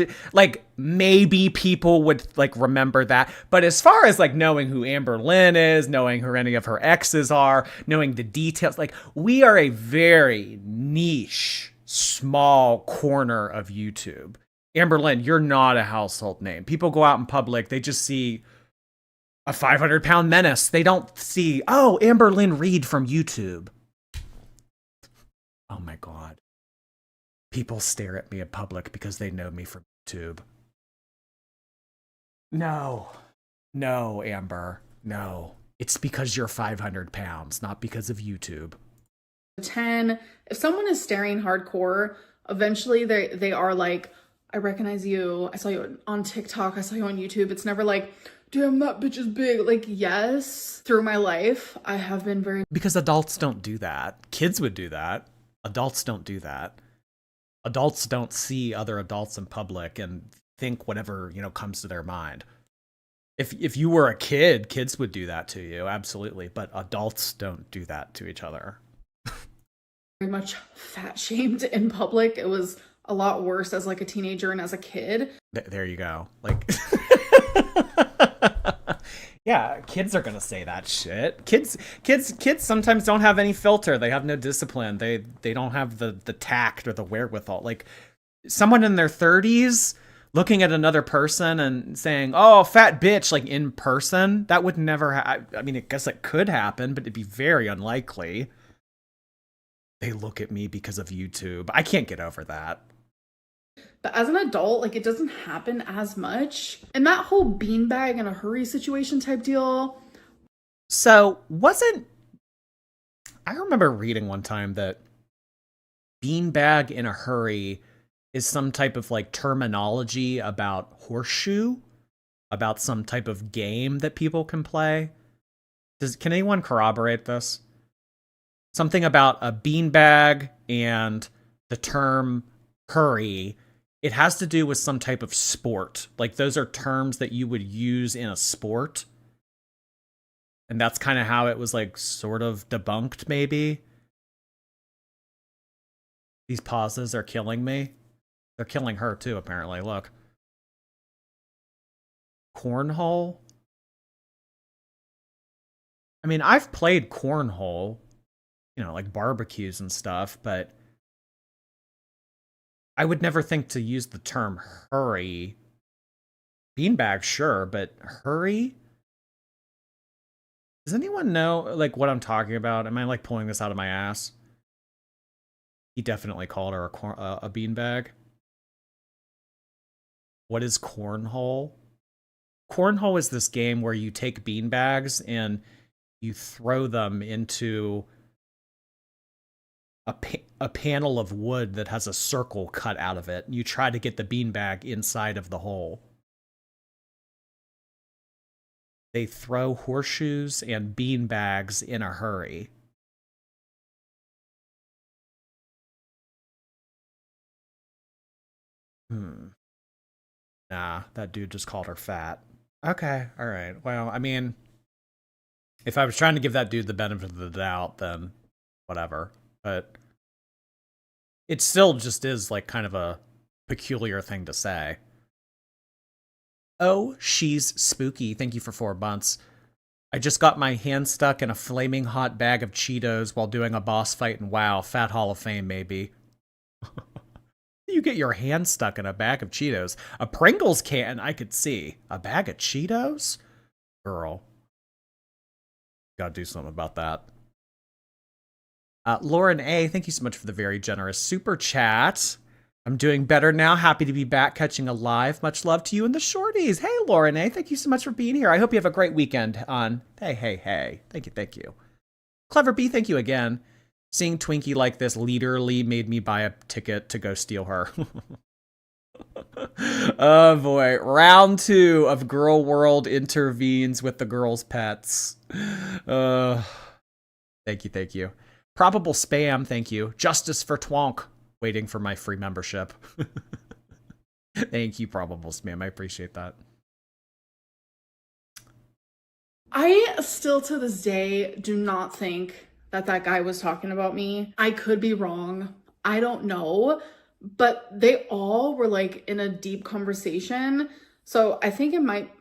Maybe people would remember that. But as far as knowing who Amberlynn is, knowing who any of her exes are, knowing the details, we are a very niche, small corner of YouTube. Amberlynn, you're not a household name. People go out in public, they just see a 500-pound menace. They don't see, oh, Amberlynn Reid from YouTube. Oh my God. People stare at me in public because they know me from YouTube. No, Amber, no. It's because you're 500 pounds, not because of YouTube. 10, if someone is staring hardcore, eventually they are like, I recognize you. I saw you on TikTok. I saw you on YouTube. It's never like, damn, that bitch is big. Yes, through my life, I have been very... Because adults don't do that. Kids would do that. Adults don't do that. Adults don't see other adults in public and think whatever, comes to their mind. If you were a kid, kids would do that to you, absolutely. But adults don't do that to each other. Very much fat shamed in public. It was a lot worse as a teenager and as a kid. There you go. Yeah, kids are gonna say that shit. Kids sometimes don't have any filter. They have no discipline. They don't have the tact or the wherewithal. Someone in their 30s looking at another person and saying, oh, fat bitch, in person, that would never I mean, I guess it could happen, but it'd be very unlikely. They look at me because of YouTube. I can't get over that. But as an adult, it doesn't happen as much. And that whole beanbag in a hurry situation type deal. So I remember reading one time that beanbag in a hurry is some type of terminology about horseshoe, about some type of game that people can play. Can anyone corroborate this? Something about a beanbag and the term hurry. It has to do with some type of sport. Those are terms that you would use in a sport. And that's kind of how it was sort of debunked, maybe. These pauses are killing me. They're killing her too, apparently. Look. Cornhole? I mean, I've played cornhole, barbecues and stuff, but I would never think to use the term hurry. Beanbag, sure, but hurry? Does anyone know, what I'm talking about? Am I, pulling this out of my ass? He definitely called her a beanbag. What is cornhole? Cornhole is this game where you take beanbags and you throw them into a panel of wood that has a circle cut out of it. You try to get the beanbag inside of the hole. They throw horseshoes and beanbags in a hurry. Nah, that dude just called her fat. Okay, all right. Well, I mean, if I was trying to give that dude the benefit of the doubt, then whatever. But it still just is kind of a peculiar thing to say. Oh, she's spooky. Thank you for 4 months. I just got my hand stuck in a flaming hot bag of Cheetos while doing a boss fight in WoW. Fat Hall of Fame, maybe. You get your hand stuck in a bag of Cheetos. A Pringles can, I could see. A bag of Cheetos? Girl. Gotta do something about that. Lauren A., thank you so much for the very generous super chat. I'm doing better now. Happy to be back catching a live. Much love to you and the shorties. Hey, Lauren A., thank you so much for being here. I hope you have a great weekend on... Hey. Thank you. Clever B, thank you again. Seeing Twinkie like this literally made me buy a ticket to go steal her. Oh boy. Round 2 of Girl World intervenes with the girls' pets. Thank you. Probable spam, thank you. Justice for Twonk. Waiting for my free membership. Thank you, Probable Spam. I appreciate that. I still to this day do not think that guy was talking about me. I could be wrong. I don't know. But they all were like in a deep conversation. So I think it might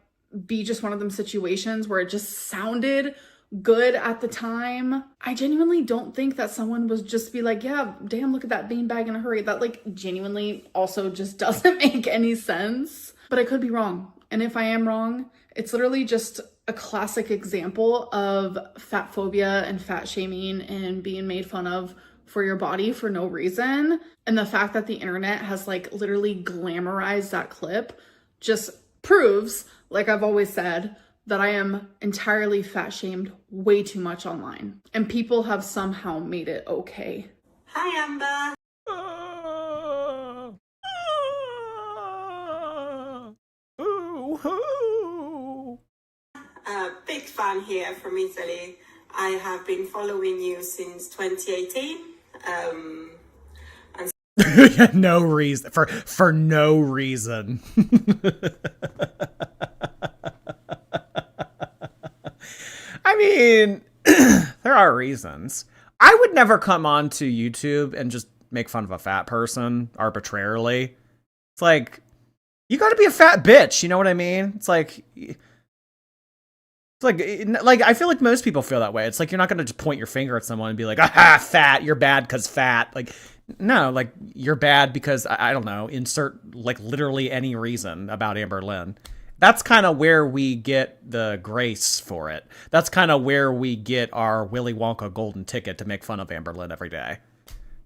be just one of them situations where it just sounded good at the time. I genuinely don't think that someone was just be like, yeah, damn, look at that beanbag in a hurry. That like genuinely also just doesn't make any sense. But I could be wrong. And if I am wrong, it's literally just a classic example of fat phobia and fat shaming and being made fun of for your body for no reason. And the fact that the internet has like literally glamorized that clip just proves, like I've always said, that I am entirely fat shamed way too much online. And people have somehow made it okay. Hi, Amber. Big fan here from Italy. I have been following you since 2018. No reason. For no reason. I mean, there are reasons. I would never come onto YouTube and just make fun of a fat person arbitrarily. It's like, you gotta be a fat bitch, you know what I mean? It's like I feel like most people feel that way. It's like you're not gonna just point your finger at someone and be like, aha, fat, you're bad because fat. Like, no, like, you're bad because, I don't know, insert, like, literally any reason about Amberlynn. That's kind of where we get the grace for it. That's kind of where we get our Willy Wonka golden ticket to make fun of Amberlynn every day.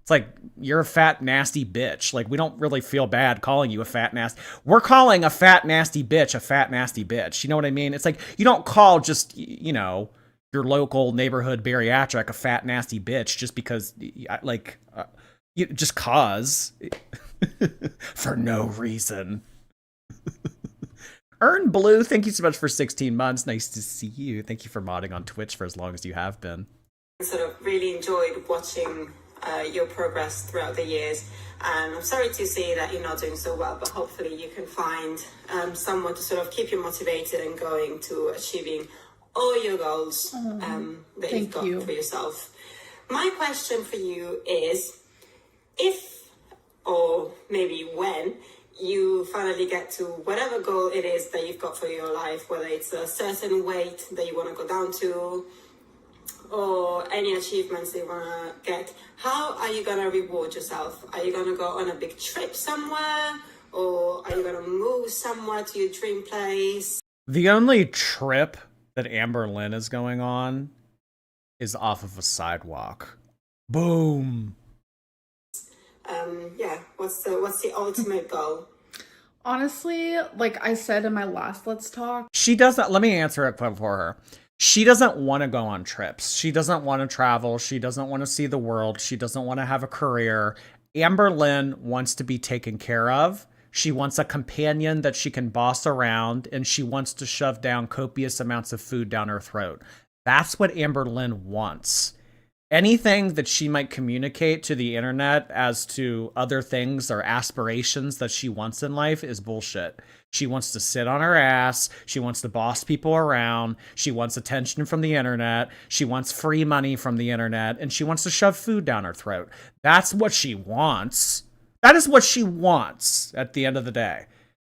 It's like, you're a fat, nasty bitch. Like, we don't really feel bad calling you a fat, nasty... We're calling a fat, nasty bitch a fat, nasty bitch. You know what I mean? It's like, you don't call just, you know, your local neighborhood bariatric a fat, nasty bitch just because, like... just cause. For no reason. Earn Blue, thank you so much for 16 months. Nice to see you. Thank you for modding on Twitch for as long as you have been. Sort of really enjoyed watching your progress throughout the years. And I'm sorry to see that you're not doing so well, but hopefully you can find someone to sort of keep you motivated and going to achieving all your goals that you've got for yourself. My question for you is, if, or maybe when, you finally get to whatever goal it is that you've got for your life, whether it's a certain weight that you want to go down to, or any achievements that you want to get, how are you going to reward yourself? Are you going to go on a big trip somewhere? Or are you going to move somewhere to your dream place? The only trip that Amberlynn is going on is off of a sidewalk. Boom. Yeah, what's the ultimate goal? Honestly, like I said in my last Let's Talk, She doesn't, let me answer it for her. She doesn't want to go on trips. She doesn't want to travel. She doesn't want to see the world. She doesn't want to have a career. Amberlynn wants to be taken care of. She wants a companion that she can boss around, and she wants to shove down copious amounts of food down her throat. That's what Amberlynn wants. Anything that she might communicate to the internet as to other things or aspirations that she wants in life is bullshit. She wants to sit on her ass. She wants to boss people around. She wants attention from the internet. She wants free money from the internet. And she wants to shove food down her throat. That's what she wants. That is what she wants at the end of the day.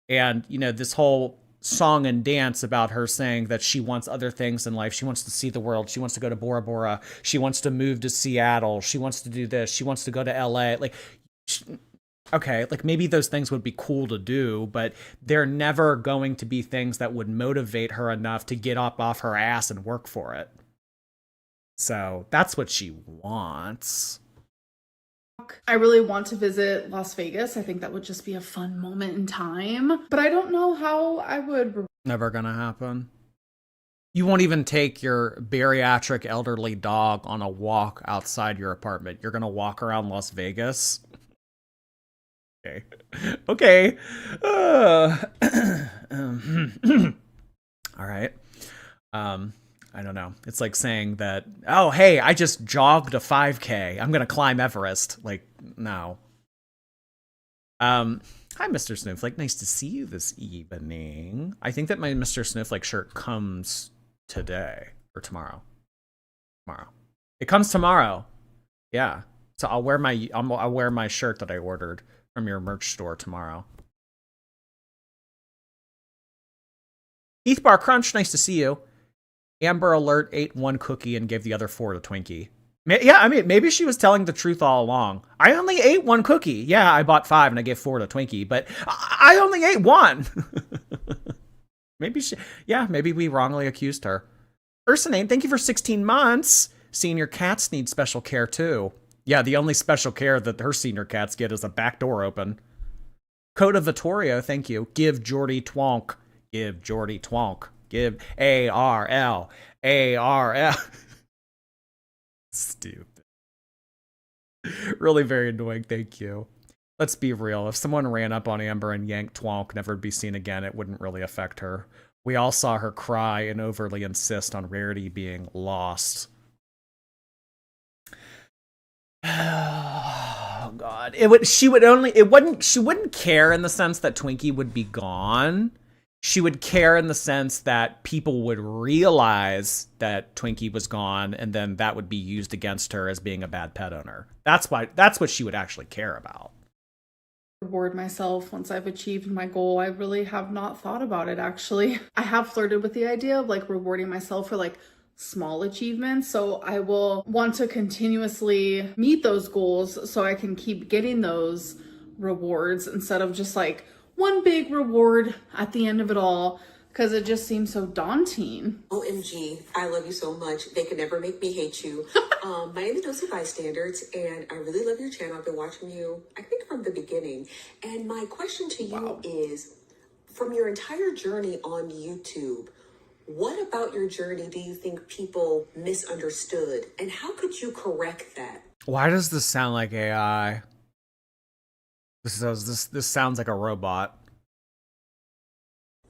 And, you know, this whole song and dance about her saying that she wants other things in life. She wants to see the world. She wants to go to Bora Bora. She wants to move to Seattle. She wants to do this. She wants to go to LA. Like, okay, like maybe those things would be cool to do, but they're never going to be things that would motivate her enough to get up off her ass and work for it. So that's what she wants. I really want to visit Las Vegas. I think that would just be a fun moment in time. But I don't know how I would. Never gonna happen. You won't even take your bariatric elderly dog on a walk outside your apartment. You're gonna walk around Las Vegas. Okay. Okay. All right. I don't know. It's like saying that, oh, hey, I just jogged a 5K. I'm gonna climb Everest. Like, no. Hi, Mr. Snowflake. Nice to see you this evening. I think that my Mr. Snowflake shirt comes today or tomorrow. Tomorrow. It comes tomorrow. Yeah. So I'll wear my shirt that I ordered from your merch store tomorrow. Heath Bar Crunch, nice to see you. Amber Alert ate one cookie and gave the other 4 to Twinkie. Yeah, I mean, maybe she was telling the truth all along. I only ate 1 cookie. Yeah, I bought 5 and I gave 4 to Twinkie, but I only ate 1. Maybe we wrongly accused her. Ursinane, thank you for 16 months. Senior cats need special care too. Yeah, the only special care that her senior cats get is a back door open. Coda Vittorio, thank you. Give Jordy Twonk. Give Jordy Twonk. Give ARL. ARL. Stupid. Really very annoying, thank you. Let's be real. If someone ran up on Amber and yanked Twonk, never to be seen again, it wouldn't really affect her. We all saw her cry and overly insist on Rarity being lost. Oh God. She wouldn't care in the sense that Twinkie would be gone. She would care in the sense that people would realize that Twinkie was gone, and then that would be used against her as being a bad pet owner. That's what she would actually care about. Reward myself once I've achieved my goal. I really have not thought about it, actually. I have flirted with the idea of like rewarding myself for like small achievements, so I will want to continuously meet those goals so I can keep getting those rewards instead of just like one big reward at the end of it all, because it just seems so daunting. OMG, I love you so much. They can never make me hate you. My name is Dosey Bystanders, and I really love your channel. I've been watching you, I think, from the beginning. And my question to you is, from your entire journey on YouTube, what about your journey do you think people misunderstood? And how could you correct that? Why does this sound like AI? This sounds like a robot.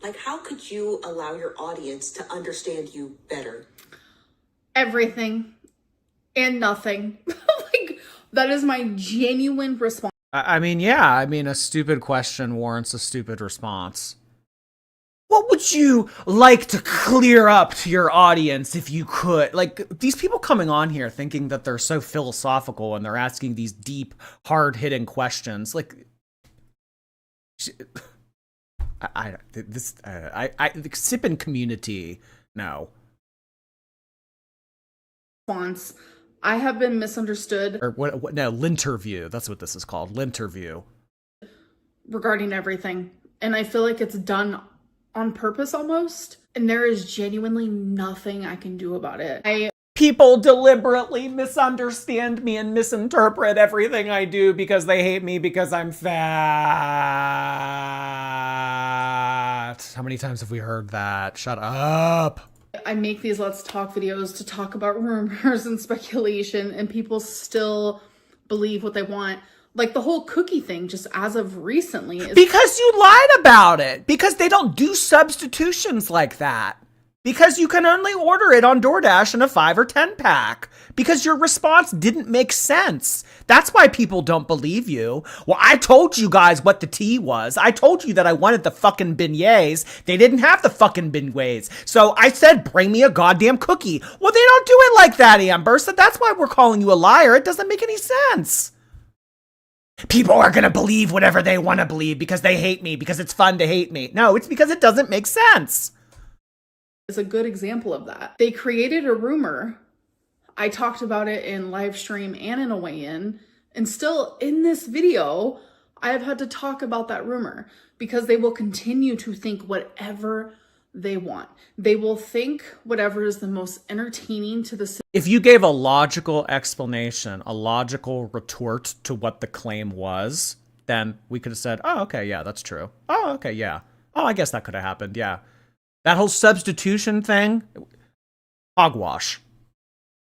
Like, how could you allow your audience to understand you better? Everything and nothing. Like, that is my genuine response. I mean, yeah. I mean, a stupid question warrants a stupid response. What would you like to clear up to your audience if you could? Like, these people coming on here thinking that they're so philosophical and they're asking these deep, hard-hitting questions. Like, the sipping community, no. Response. I have been misunderstood. Or what? No, Linterview. That's what this is called. Linterview. Regarding everything. And I feel like it's done on purpose almost, and there is genuinely nothing I can do about it. People deliberately misunderstand me and misinterpret everything I do because they hate me because I'm fat. How many times have we heard that? Shut up. I make these Let's Talk videos to talk about rumors and speculation, and people still believe what they want. Like the whole cookie thing, just as of recently. Because you lied about it. Because they don't do substitutions like that. Because you can only order it on DoorDash in a 5 or 10 pack. Because your response didn't make sense. That's why people don't believe you. Well, I told you guys what the tea was. I told you that I wanted the fucking beignets. They didn't have the fucking beignets. So I said, bring me a goddamn cookie. Well, they don't do it like that, Amber. So that's why we're calling you a liar. It doesn't make any sense. People are going to believe whatever they want to believe because they hate me, because it's fun to hate me. No, it's because it doesn't make sense. Is a good example of that. They created a rumor. I talked about it in live stream and in a weigh-in, and still in this video, I have had to talk about that rumor because they will continue to think whatever they want. They will think whatever is the most entertaining to the... If you gave a logical explanation, a logical retort to what the claim was, then we could have said, oh, okay, yeah, that's true. Oh, okay, yeah. Oh, I guess that could have happened, yeah. That whole substitution thing, hogwash.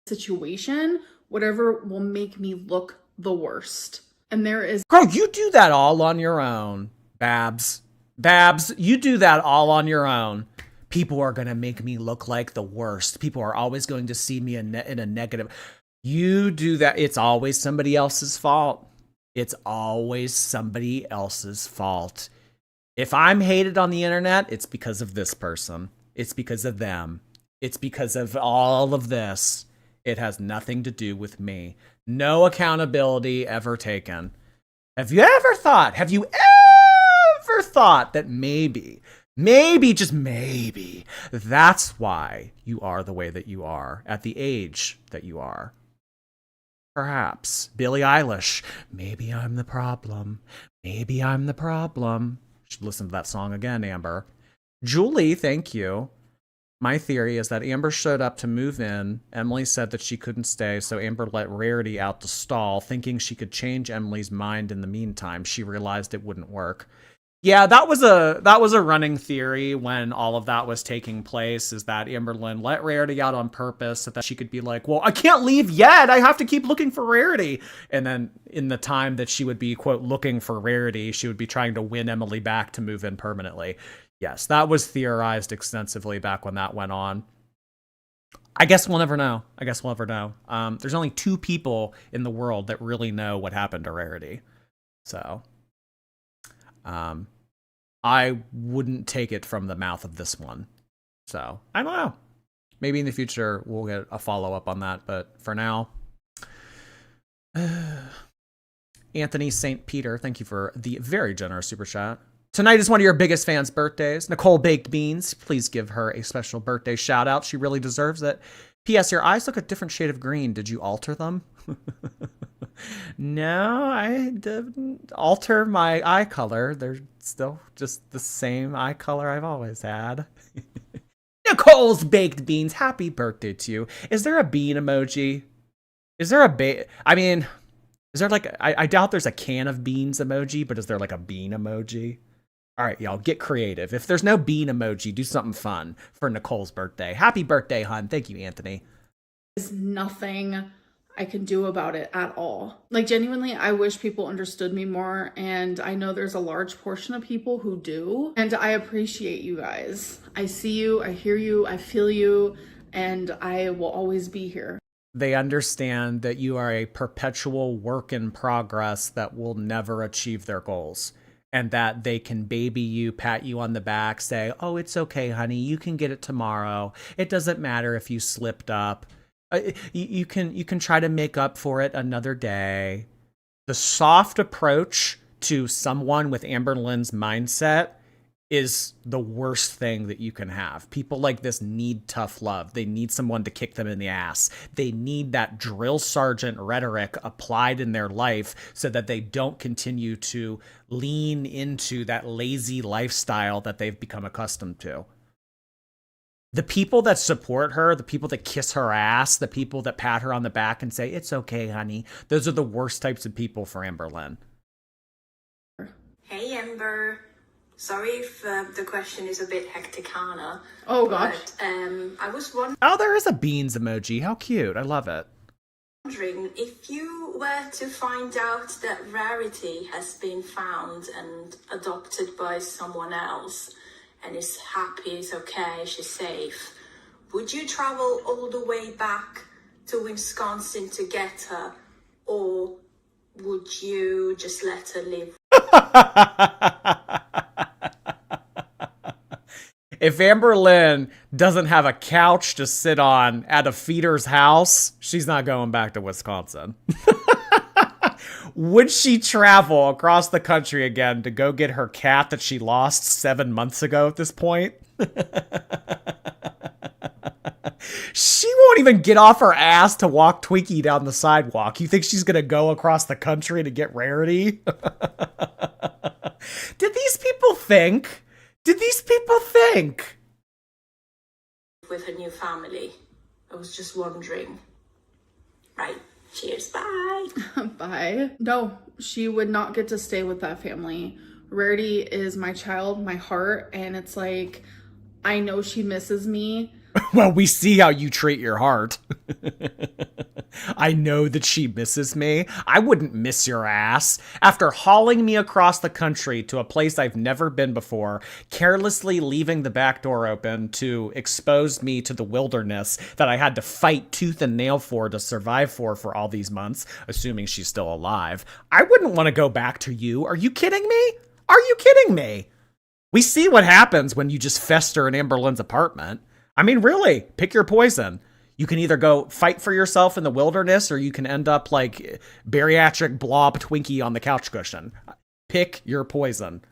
Situation, whatever will make me look the worst. And there is Girl, you do that all on your own, Babs. Babs, you do that all on your own. People are going to make me look like the worst. People are always going to see me in a negative. You do that. It's always somebody else's fault. It's always somebody else's fault. If I'm hated on the internet, it's because of this person. It's because of them. It's because of all of this. It has nothing to do with me. No accountability ever taken. Have you ever thought that maybe, just maybe, that's why you are the way that you are at the age that you are? Perhaps. Billie Eilish, maybe I'm the problem. Maybe I'm the problem. Should listen to that song again, Amber. Julie, thank you. My theory is that Amber showed up to move in. Emily said that she couldn't stay, so Amber let Rarity out to stall, thinking she could change Emily's mind in the meantime. She realized it wouldn't work. Yeah, that was a running theory when all of that was taking place, is that Amberlynn let Rarity out on purpose so that she could be like, well, I can't leave yet. I have to keep looking for Rarity. And then in the time that she would be, quote, looking for Rarity, she would be trying to win Emily back to move in permanently. Yes, that was theorized extensively back when that went on. I guess we'll never know. There's only 2 people in the world that really know what happened to Rarity. So, I wouldn't take it from the mouth of this one. So, I don't know. Maybe in the future we'll get a follow-up on that. But for now, Anthony St. Peter, thank you for the very generous super chat. Tonight is one of your biggest fans' birthdays. Nicole Baked Beans, please give her a special birthday shout out. She really deserves it. P.S. Your eyes look a different shade of green. Did you alter them? No, I didn't alter my eye color. They're still just the same eye color I've always had. Nicole's Baked Beans, happy birthday to you. Is there a bean emoji? Is there a is there like, I doubt there's a can of beans emoji, but is there like a bean emoji? All right, y'all, get creative. If there's no bean emoji, do something fun for Nicole's birthday. Happy birthday, hun. Thank you, Anthony. There's nothing I can do about it at all. Like, genuinely, I wish people understood me more, and I know there's a large portion of people who do, and I appreciate you guys. I see you, I hear you, I feel you, and I will always be here. They understand that you are a perpetual work in progress that will never achieve their goals. And that they can baby you, pat you on the back, say, oh, it's okay, honey, you can get it tomorrow. It doesn't matter if you slipped up. You can try to make up for it another day. The soft approach to someone with Amberlynn's mindset is the worst thing that you can have. People like this need tough love. They need someone to kick them in the ass. They need that drill sergeant rhetoric applied in their life so that they don't continue to lean into that lazy lifestyle that they've become accustomed to. The people that support her, the people that kiss her ass, the people that pat her on the back and say, it's okay, honey, those are the worst types of people for Amberlynn. Hey, Amber. Sorry if the question is a bit hecticana. Oh, gosh. But I was wondering Oh, there is a beans emoji. How cute. I love it. if you were to find out that Rarity has been found and adopted by someone else and is happy, is okay, she's safe, would you travel all the way back to Wisconsin to get her, or would you just let her live? If Amberlynn doesn't have a couch to sit on at a feeder's house, she's not going back to Wisconsin. Would she travel across the country again to go get her cat that she lost 7 months ago at this point? She won't even get off her ass to walk Twinkie down the sidewalk. You think she's going to go across the country to get Rarity? Did these people think? With her new family. I was just wondering. Right. Cheers. Bye. Bye. No, she would not get to stay with that family. Rarity is my child, my heart, and it's like, I know she misses me. Well, we see how you treat your heart. I know that she misses me. I wouldn't miss your ass. After hauling me across the country to a place I've never been before, carelessly leaving the back door open to expose me to the wilderness that I had to fight tooth and nail to survive for all these months, assuming she's still alive, I wouldn't want to go back to you. Are you kidding me? Are you kidding me? We see what happens when you just fester in Amberlynn's apartment. I mean, really, pick your poison. You can either go fight for yourself in the wilderness or you can end up like bariatric blob Twinkie on the couch cushion. Pick your poison.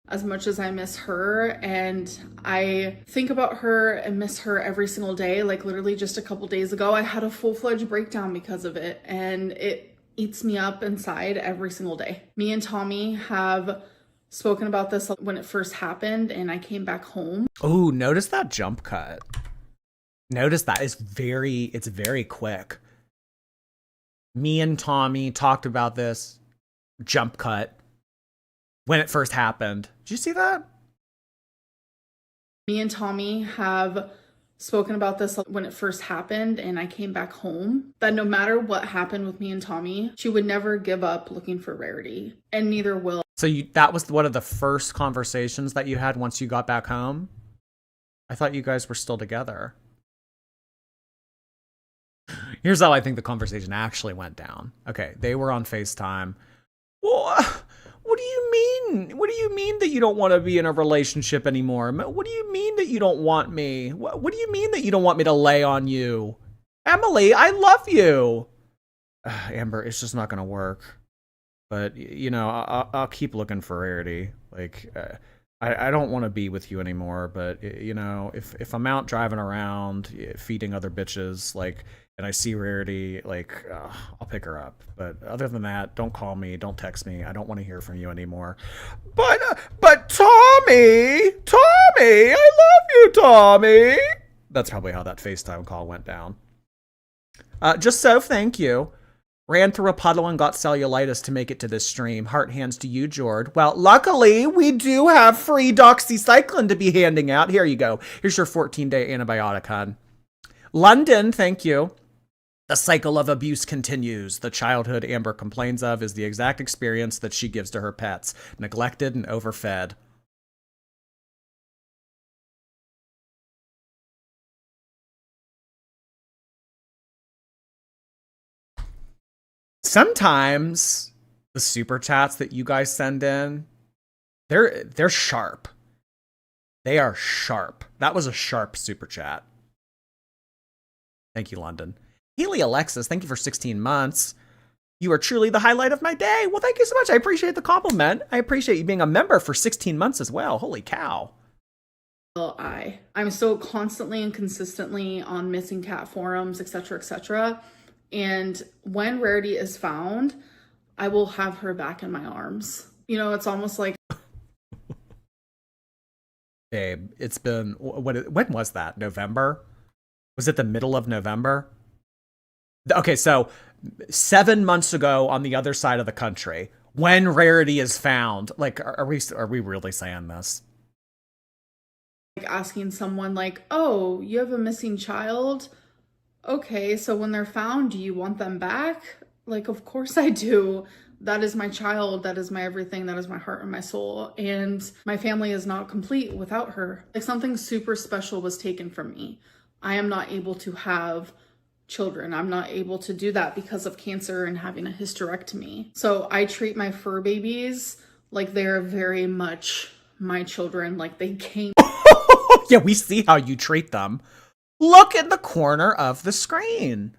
As much as I miss her, and I think about her and miss her every single day, like literally just a couple days ago, I had a full-fledged breakdown because of it, and it eats me up inside every single day. Me and Tommy have spoken about this when it first happened and I came back home. Oh, notice that jump cut. Notice that it's very quick. Me and Tommy talked about this jump cut when it first happened. Did you see that? Me and Tommy have spoken about this when it first happened and I came back home, that no matter what happened with me and Tommy, she would never give up looking for Rarity, and neither will. So that was one of the first conversations that you had once you got back home? I thought you guys were still together. Here's how I think the conversation actually went down. Okay, they were on FaceTime. Well, what do you mean? What do you mean that you don't want to be in a relationship anymore? What do you mean that you don't want me? What do you mean that you don't want me to lay on you? Emily, I love you. Amber, it's just not going to work. But, you know, I'll keep looking for Rarity. Like, I don't want to be with you anymore. But, you know, if I'm out driving around, feeding other bitches, like, and I see Rarity, like, I'll pick her up. But other than that, don't call me, don't text me. I don't want to hear from you anymore. But Tommy, I love you, Tommy. That's probably how that FaceTime call went down. Just so, thank you. Ran through a puddle and got cellulitis to make it to this stream. Heart hands to you, Jord. Well, luckily, we do have free doxycycline to be handing out. Here you go. Here's your 14-day antibiotic, hon. London, thank you. The cycle of abuse continues. The childhood Amber complains of is the exact experience that she gives to her pets. Neglected and overfed. Sometimes the super chats that you guys send in, they're sharp. They are sharp. That was a sharp super chat. Thank you, London. Healy Alexis, thank you for 16 months. You are truly the highlight of my day. Well, thank you so much. I appreciate the compliment. I appreciate you being a member for 16 months as well. Holy cow. Well, I'm so constantly and consistently on missing cat forums, etc., etc. And when Rarity is found, I will have her back in my arms. You know, it's almost like... Babe, it's been... When was that? November? Was it the middle of November? Okay, so 7 months ago on the other side of the country, when Rarity is found, like, are we really saying this? Like asking someone like, oh, you have a missing child? Okay, so when they're found, do you want them back? Like, of course I do. That is my child. That is my everything. That is my heart and my soul. And my family is not complete without her. Like, something super special was taken from me. I am not able to have children. I'm not able to do that because of cancer and having a hysterectomy. So I treat my fur babies like they're very much my children, like they came. Yeah, we see how you treat them. Look in the corner of the screen.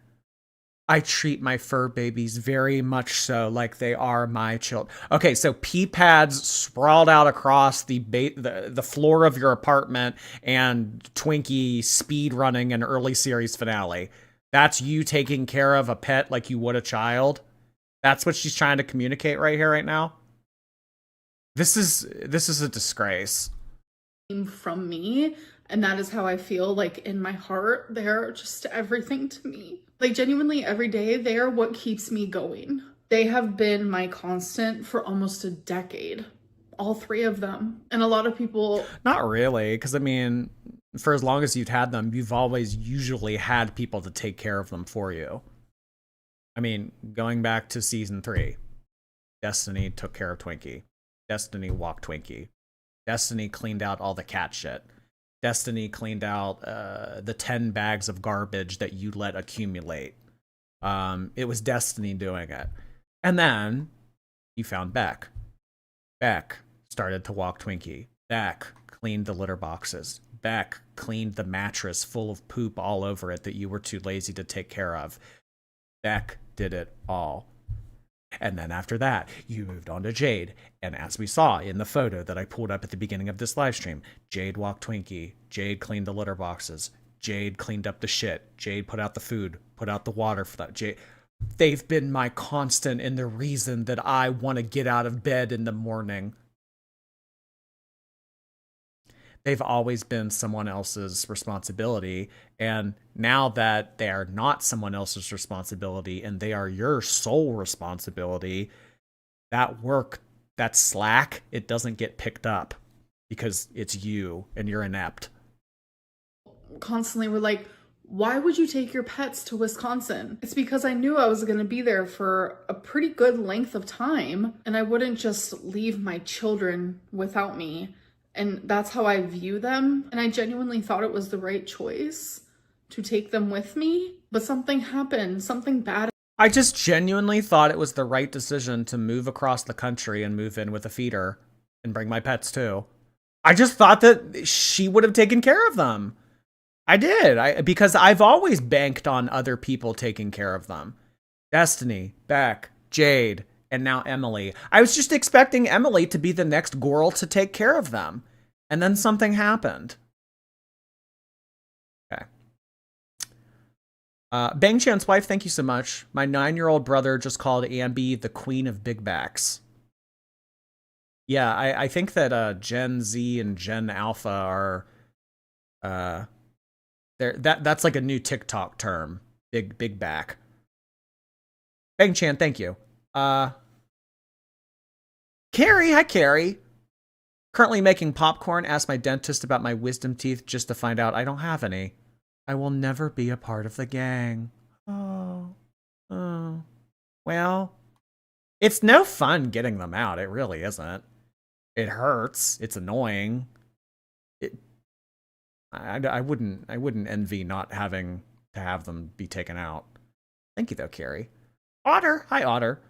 I treat my fur babies very much so like they are my children. Okay, so pee pads sprawled out across the floor of your apartment and Twinkie speed running an early series finale. That's you taking care of a pet like you would a child. That's what she's trying to communicate right here, right now. This is a disgrace. From me, and that is how I feel. Like, in my heart, they're just everything to me. Like, genuinely every day, they are what keeps me going. They have been my constant for almost a decade. all three of them. And a lot of people... Not really, because I mean, for as long as you've had them, you've always usually had people to take care of them for you. I mean, going back to season 3, Destiny took care of Twinkie. Destiny walked Twinkie. Destiny cleaned out all the cat shit. Destiny cleaned out the 10 bags of garbage that you let accumulate. It was Destiny doing it. And then you found Beck. Beck started to walk Twinkie. Beck cleaned the litter boxes. Beck cleaned the mattress full of poop all over it that you were too lazy to take care of. Beck did it all. And then after that, you moved on to Jade. And as we saw in the photo that I pulled up at the beginning of this live stream, Jade walked Twinkie. Jade cleaned the litter boxes. Jade cleaned up the shit. Jade put out the food, put out the water for that. Jade, they've been my constant and the reason that I want to get out of bed in the morning. They've always been someone else's responsibility. And now that they are not someone else's responsibility and they are your sole responsibility, that work, that slack, it doesn't get picked up because it's you and you're inept. Constantly were like, why would you take your pets to Wisconsin? It's because I knew I was going to be there for a pretty good length of time and I wouldn't just leave my children without me. And that's how I view them. And I genuinely thought it was the right choice to take them with me. But something happened, something bad. I just genuinely thought it was the right decision to move across the country and move in with a feeder and bring my pets too. I just thought that she would have taken care of them. I did, because I've always banked on other people taking care of them. Destiny, Beck, Jade, and now Emily. I was just expecting Emily to be the next girl to take care of them. And then something happened. Okay. Bang Chan's wife, thank you so much. My 9-year-old brother just called Ambi the queen of big backs. Yeah, I think that Gen Z and Gen Alpha are... that's like a new TikTok term. Big back. Bang Chan, thank you. Carrie, hi Carrie. Currently making popcorn. Asked my dentist about my wisdom teeth just to find out I don't have any. I will never be a part of the gang. Oh. Well, it's no fun getting them out. It really isn't. It hurts. It's annoying. I wouldn't envy not having to have them be taken out. Thank you though, Carrie. Otter, hi Otter.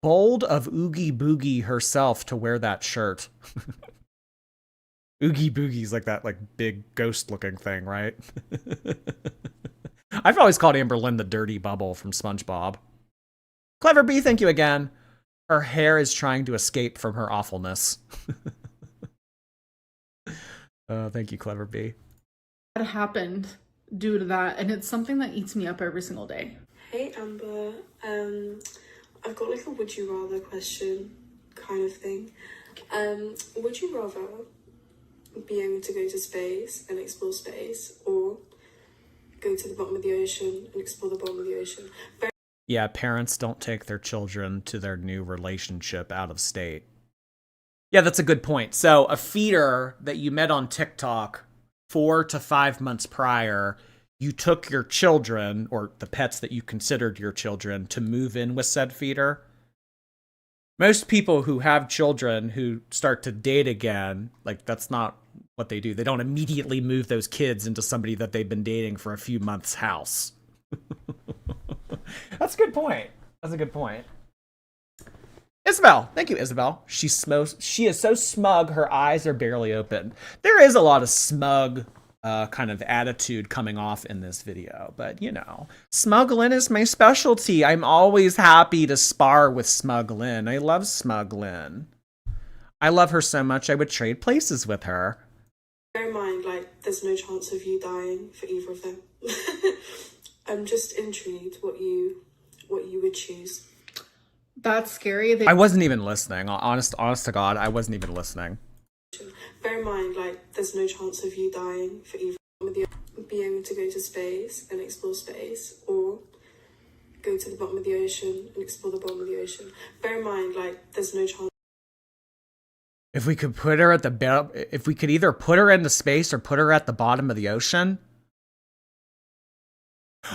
Bold of Oogie Boogie herself to wear that shirt. Oogie Boogie's like that big ghost looking thing, right? I've always called Amberlynn the dirty bubble from SpongeBob. Clever Bee, thank you again. Her hair is trying to escape from her awfulness. Thank you, Clever Bee. What happened due to that, and it's something that eats me up every single day. Hey Amber, I've got like a would you rather question kind of thing. Would you rather be able to go to space and explore space, or go to the bottom of the ocean and explore the bottom of the ocean? Yeah, parents don't take their children to their new relationship out of state. Yeah, that's a good point. So a feeder that you met on TikTok 4 to 5 months prior, you took your children, or the pets that you considered your children, to move in with said feeder. Most people who have children who start to date again, like, that's not what they do. They don't immediately move those kids into somebody that they've been dating for a few months' house. That's a good point. That's a good point. Isabel, thank you, Isabel. She is so smug, her eyes are barely open. There is a lot of smug kind of attitude coming off in this video, but you know, Smug-Lynn is my specialty. I'm always happy to spar with Smug-Lynn. I love Smug-Lynn. I love her so much I would trade places with her. Bear in mind, like, there's no chance of you dying for either of them. I'm just intrigued what you would choose. That's scary. I wasn't even listening. Honest to God, I wasn't even listening. Bear in mind, like, there's no chance of you dying for either of them. Be able to go to space and explore space, or go to the bottom of the ocean and explore the bottom of the ocean. Bear in mind, like, there's no chance If we could put her at if we could either put her into space or put her at the bottom of the ocean.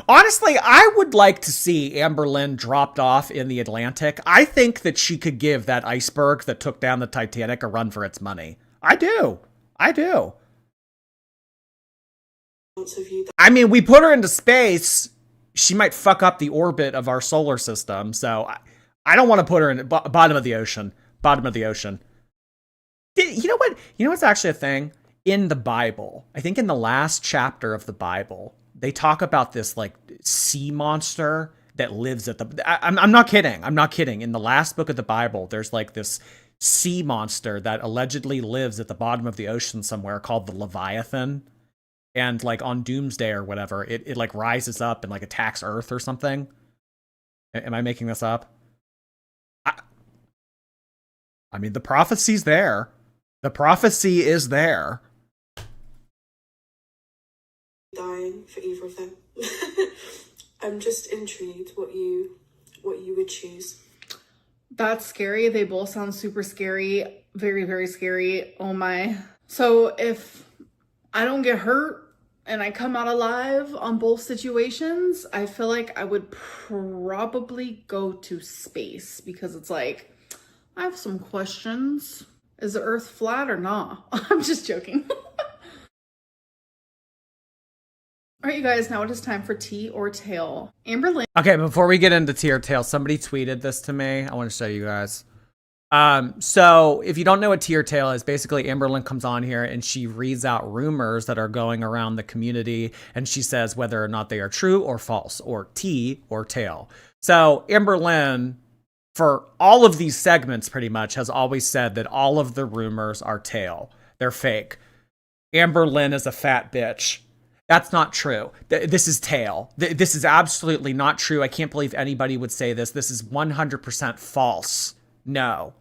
Honestly, I would like to see Amberlynn dropped off in the Atlantic. I think that she could give that iceberg that took down the Titanic a run for its money. I do. I mean, we put her into space, she might fuck up the orbit of our solar system. So I don't want to put her in the bottom of the ocean. Bottom of the ocean. You know what? You know what's actually a thing? In the Bible, I think in the last chapter of the Bible, they talk about this like sea monster that lives at the... I'm not kidding. I'm not kidding. In the last book of the Bible, there's like this sea monster that allegedly lives at the bottom of the ocean somewhere called the Leviathan. And like on Doomsday or whatever, it like rises up and like attacks Earth or something. Am I making this up? I mean, the prophecy's there. The prophecy is there. Dying for either of them. I'm just intrigued what you would choose. That's scary. They both sound super scary. Very, very scary. Oh my. So if I don't get hurt and I come out alive on both situations, I feel like I would probably go to space because it's like, I have some questions. Is the Earth flat or not? I'm just joking. All right, you guys, now it is time for tea or tail. Amberlynn. Okay, before we get into tea or tail, somebody tweeted this to me. I want to show you guys. So if you don't know what tea or tail is, basically Amberlynn comes on here and she reads out rumors that are going around the community, and she says whether or not they are true or false, or tea or tail. So Amberlynn, for all of these segments pretty much, has always said that all of the rumors are tail. They're fake. Amberlynn is a fat bitch. That's not true. This is tail. This is absolutely not true. I can't believe anybody would say this. This is 100% false. No.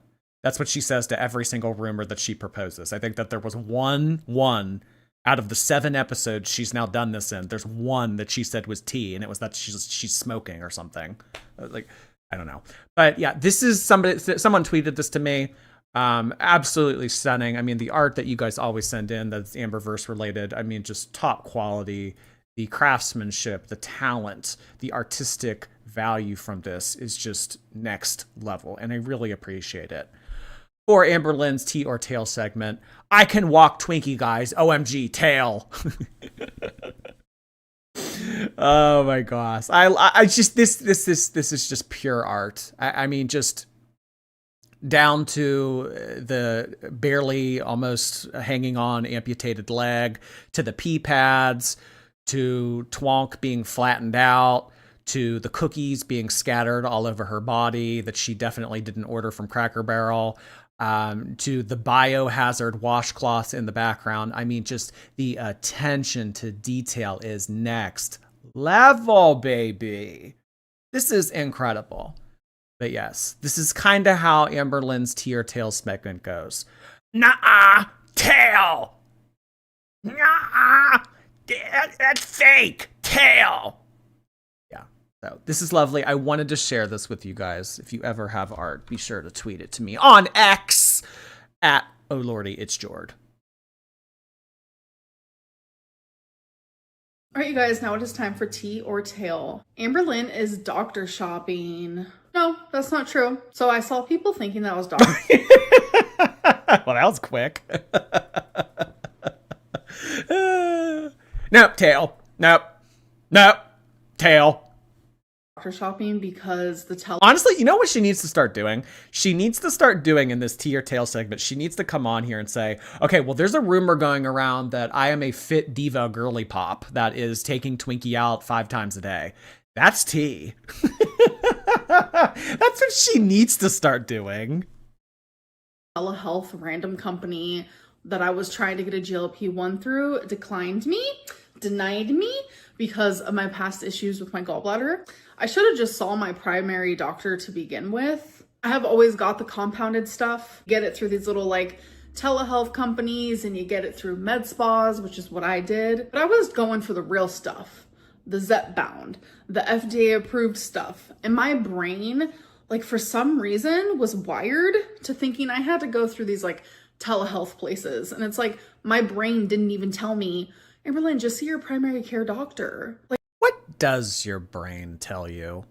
That's what she says to every single rumor that she proposes. I think that there was one out of the 7 episodes she's now done this in. There's one that she said was tea, and it was that she's smoking or something. Like, I don't know. But yeah, this is someone tweeted this to me. Absolutely stunning. I mean, the art that you guys always send in that's Amberverse related, I mean, just top quality. The craftsmanship, the talent, the artistic value from this is just next level, and I really appreciate it. For Amberlynn's tea or tail segment, I can walk Twinkie, guys. OMG, tail. Oh my gosh. I just, this is just pure art. I mean, just down to the barely almost hanging on amputated leg, to the pee pads, to Twonk being flattened out, to the cookies being scattered all over her body that she definitely didn't order from Cracker Barrel, to the biohazard washcloths in the background. I mean, just the attention to detail is next level, baby. This is incredible. But yes, this is kind of how Amberlynn's tea or tail segment goes. Nah, tail. Nah, that's fake. Tail. Yeah, so this is lovely. I wanted to share this with you guys. If you ever have art, be sure to tweet it to me on X at oh lordy, it's Jord. All right, you guys, now it is time for tea or tail. Amberlynn is doctor shopping. No, that's not true. So I saw people thinking that was doctor. Well, that was quick. Nope, tail. Nope. Tail. Doctor shopping because Honestly, you know what she needs to start doing? She needs to start doing in this tea or tail segment. She needs to come on here and say, okay, well, there's a rumor going around that I am a fit diva girly pop that is taking Twinkie out 5 times a day. That's tea. That's what she needs to start doing. telehealth random company that I was trying to get a GLP-1 through denied me because of my past issues with my gallbladder. I should have just saw my primary doctor to begin with. I have always got the compounded stuff, get it through these little like telehealth companies, and you get it through med spas, which is what I did. But I was going for the real stuff, the Zepbound, the FDA approved stuff. And my brain, like for some reason, was wired to thinking I had to go through these like telehealth places. And it's like, my brain didn't even tell me, Amberlynn, just see your primary care doctor. Like, What does your brain tell you?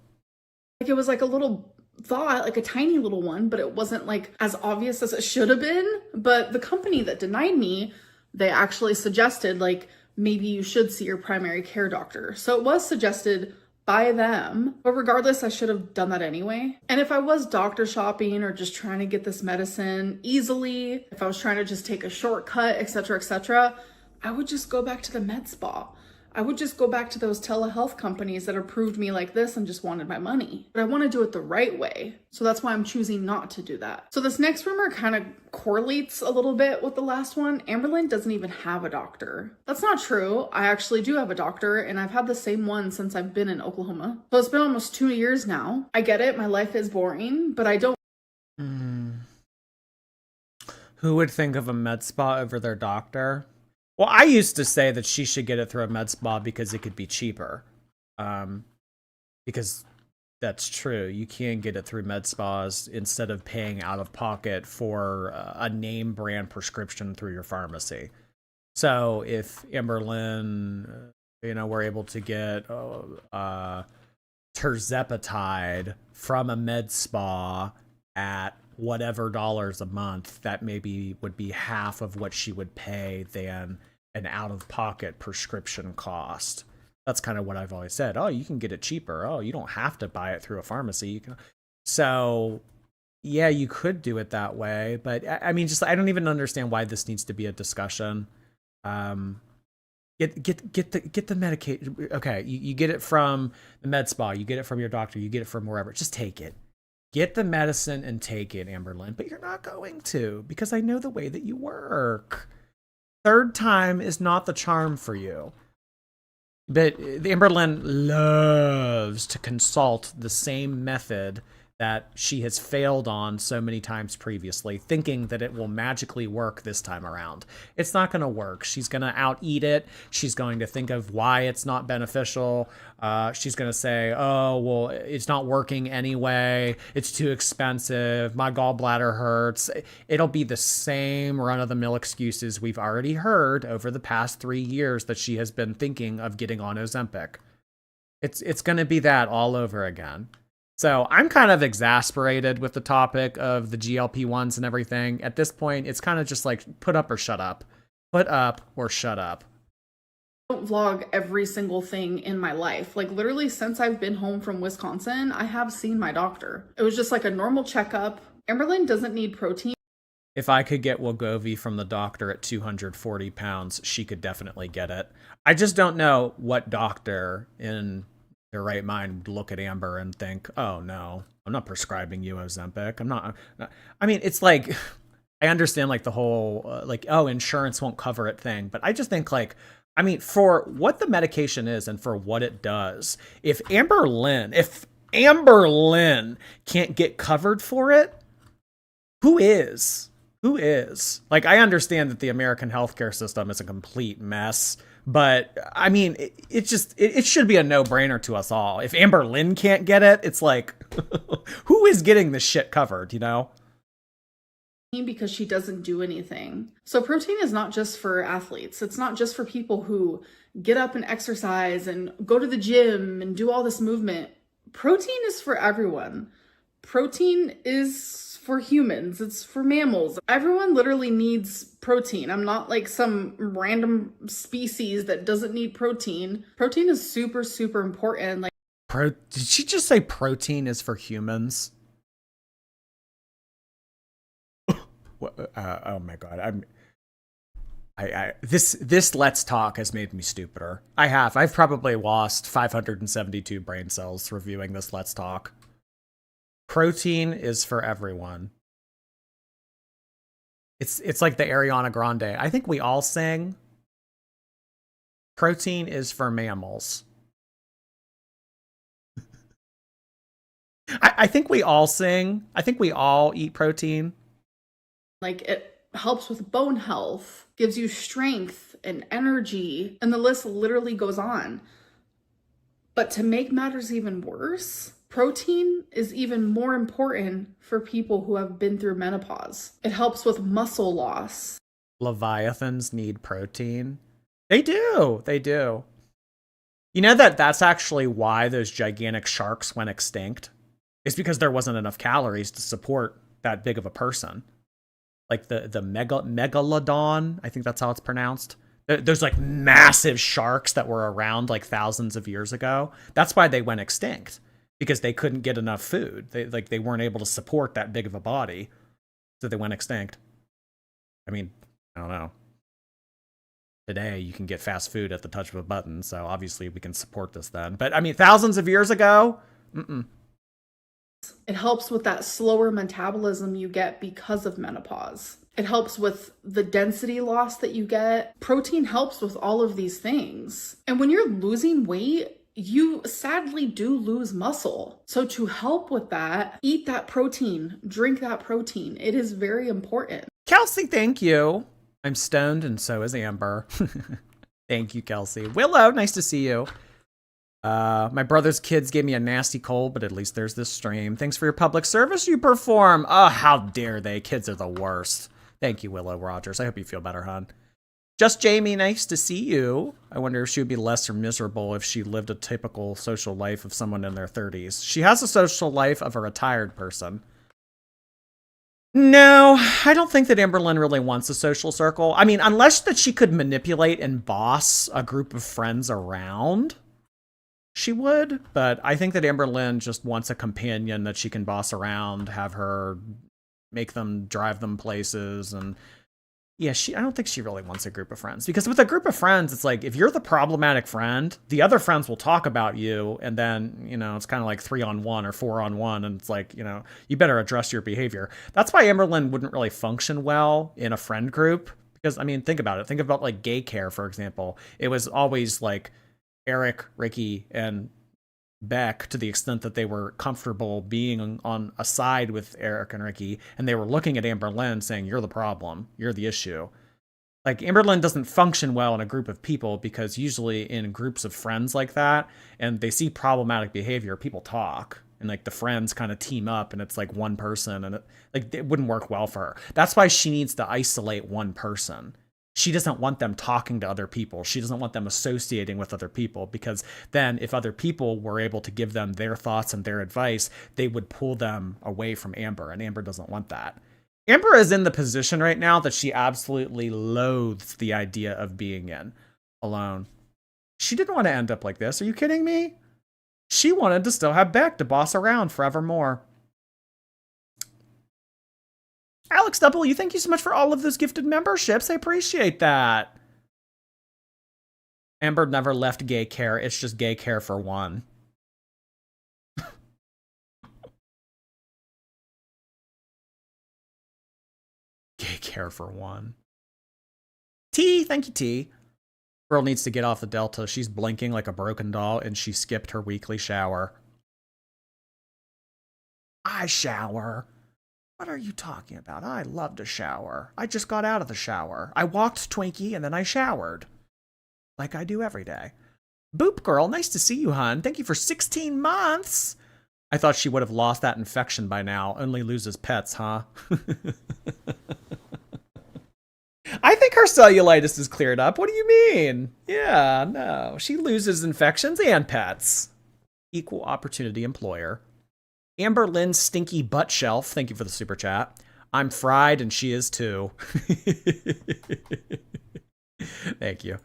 like it was like a little thought, like a tiny little one, but it wasn't like as obvious as it should have been. But the company that denied me, they actually suggested like, maybe you should see your primary care doctor. So it was suggested by them, but regardless, I should have done that anyway. And if I was doctor shopping or just trying to get this medicine easily, if I was trying to just take a shortcut, etc., I would just go back to the med spa. I would just go back to those telehealth companies that approved me like this and just wanted my money. But I want to do it the right way. So that's why I'm choosing not to do that. So this next rumor kind of correlates a little bit with the last one. Amberlynn doesn't even have a doctor. That's not true. I actually do have a doctor, and I've had the same one since I've been in Oklahoma. So it's been almost 2 years now. I get it. My life is boring, but I don't. Who would think of a med spa over their doctor? Well, I used to say that she should get it through a med spa because it could be cheaper. Because that's true. You can get it through med spas instead of paying out of pocket for a name brand prescription through your pharmacy. So if Amberlynn, were able to get terzepatide from a med spa at whatever dollars a month, that maybe would be half of what she would pay than an out-of-pocket prescription cost. That's kind of what I've always said. Oh, you can get it cheaper. Oh, you don't have to buy it through a pharmacy. You can. So, yeah, you could do it that way. But I mean, I don't even understand why this needs to be a discussion. Get the medication. Okay, you get it from the med spa. You get it from your doctor. You get it from wherever. Just take it. Get the medicine and take it, Amberlynn. But you're not going to, because I know the way that you work. Third time is not the charm for you. But Amberlynn loves to consult the same method that she has failed on so many times previously, thinking that it will magically work this time around. It's not going to work. She's going to out-eat it. She's going to think of why it's not beneficial. She's going to say, oh, well, it's not working anyway. It's too expensive. My gallbladder hurts. It'll be the same run-of-the-mill excuses we've already heard over the past 3 years that she has been thinking of getting on Ozempic. It's going to be that all over again. So I'm kind of exasperated with the topic of the GLP-1s and everything. At this point, it's kind of just like put up or shut up. Put up or shut up. I don't vlog every single thing in my life. Like literally since I've been home from Wisconsin, I have seen my doctor. It was just like a normal checkup. Amberlynn doesn't need protein. If I could get Wegovy from the doctor at 240 pounds, she could definitely get it. I just don't know what doctor in their right mind would look at Amber and think, oh no, I'm not prescribing you Ozempic. I'm not. I mean, it's like, I understand like the whole, oh, insurance won't cover it thing. But I just think like, I mean, for what the medication is and for what it does, if Amberlynn can't get covered for it, who is? Who is? Like, I understand that the American healthcare system is a complete mess. But I mean, it should be a no-brainer to us all. If Amberlynn can't get it, it's like, who is getting this shit covered, Because she doesn't do anything. So protein is not just for athletes. It's not just for people who get up and exercise and go to the gym and do all this movement. Protein is for everyone. Protein is for humans. It's for mammals. Everyone literally needs protein. I'm not like some random species that doesn't need protein. Protein is super, super important. Like, did she just say protein is for humans? Oh my god! This Let's Talk has made me stupider. I've probably lost 572 brain cells reviewing this Let's Talk. Protein is for everyone. It's like the Ariana Grande. I think we all sing. Protein is for mammals. I think we all sing. I think we all eat protein. Like it helps with bone health, gives you strength and energy, and the list literally goes on. But to make matters even worse, Protein is even more important for people who have been through menopause. It helps with muscle loss. Leviathans need protein. They do. They do. You know that's actually why those gigantic sharks went extinct? It's because there wasn't enough calories to support that big of a person. Like the megalodon, I think that's how it's pronounced. There's like massive sharks that were around like thousands of years ago. That's why they went extinct, because they couldn't get enough food. They weren't able to support that big of a body, so they went extinct. I mean, I don't know. Today you can get fast food at the touch of a button, so obviously we can support this then. But I mean, thousands of years ago, It helps with that slower metabolism you get because of menopause. It helps with the density loss that you get. Protein helps with all of these things. And when you're losing weight, you sadly do lose muscle. So to help with that, eat that protein, drink that protein. It is very important. Kelsey, thank you. I'm stoned and so is Amber. Thank you, Kelsey. Willow, nice to see you. My brother's kids gave me a nasty cold, but at least there's this stream. Thanks for your public service you perform. Oh, how dare they? Kids are the worst. Thank you, Willow Rogers. I hope you feel better, hon. Just Jamie, nice to see you. I wonder if she would be less miserable if she lived a typical social life of someone in their 30s. She has a social life of a retired person. No, I don't think that Amberlynn really wants a social circle. I mean, unless that she could manipulate and boss a group of friends around, she would. But I think that Amberlynn just wants a companion that she can boss around, have her make them drive them places. And yeah, I don't think she really wants a group of friends, because with a group of friends, it's like, if you're the problematic friend, the other friends will talk about you. And then, it's kind of like 3-on-1 or 4-on-1. And it's like, you better address your behavior. That's why Amberlynn wouldn't really function well in a friend group. Because, I mean, think about it. Think about like gay care, for example. It was always like Eric, Ricky, and Beck, to the extent that they were comfortable being on a side with Eric and Ricky, and they were looking at Amberlynn saying, you're the problem, you're the issue. Like, Amberlynn doesn't function well in a group of people, because usually in groups of friends like that, and they see problematic behavior, people talk, and like the friends kind of team up, and it's like one person, and it wouldn't work well for her. That's why she needs to isolate one person. She doesn't want them talking to other people. She doesn't want them associating with other people, because then if other people were able to give them their thoughts and their advice, they would pull them away from Amber, and Amber doesn't want that. Amber is in the position right now that she absolutely loathes the idea of being in alone. She didn't want to end up like this. Are you kidding me? She wanted to still have Beck to boss around forevermore. Alex W., thank you so much for all of those gifted memberships. I appreciate that. Amber never left gay care. It's just gay care for one. Gay care for one. T, thank you, T. Girl needs to get off the Delta. She's blinking like a broken doll, and she skipped her weekly shower. I shower. What are you talking about? I love to shower. I just got out of the shower. I walked Twinkie and then I showered. Like I do every day. Boop Girl, nice to see you, hun. Thank you for 16 months. I thought she would have lost that infection by now. Only loses pets, huh? I think her cellulitis is cleared up. What do you mean? Yeah, no. She loses infections and pets. Equal opportunity employer. Amberlynn's stinky butt shelf. Thank you for the super chat. I'm fried and she is too. Thank you.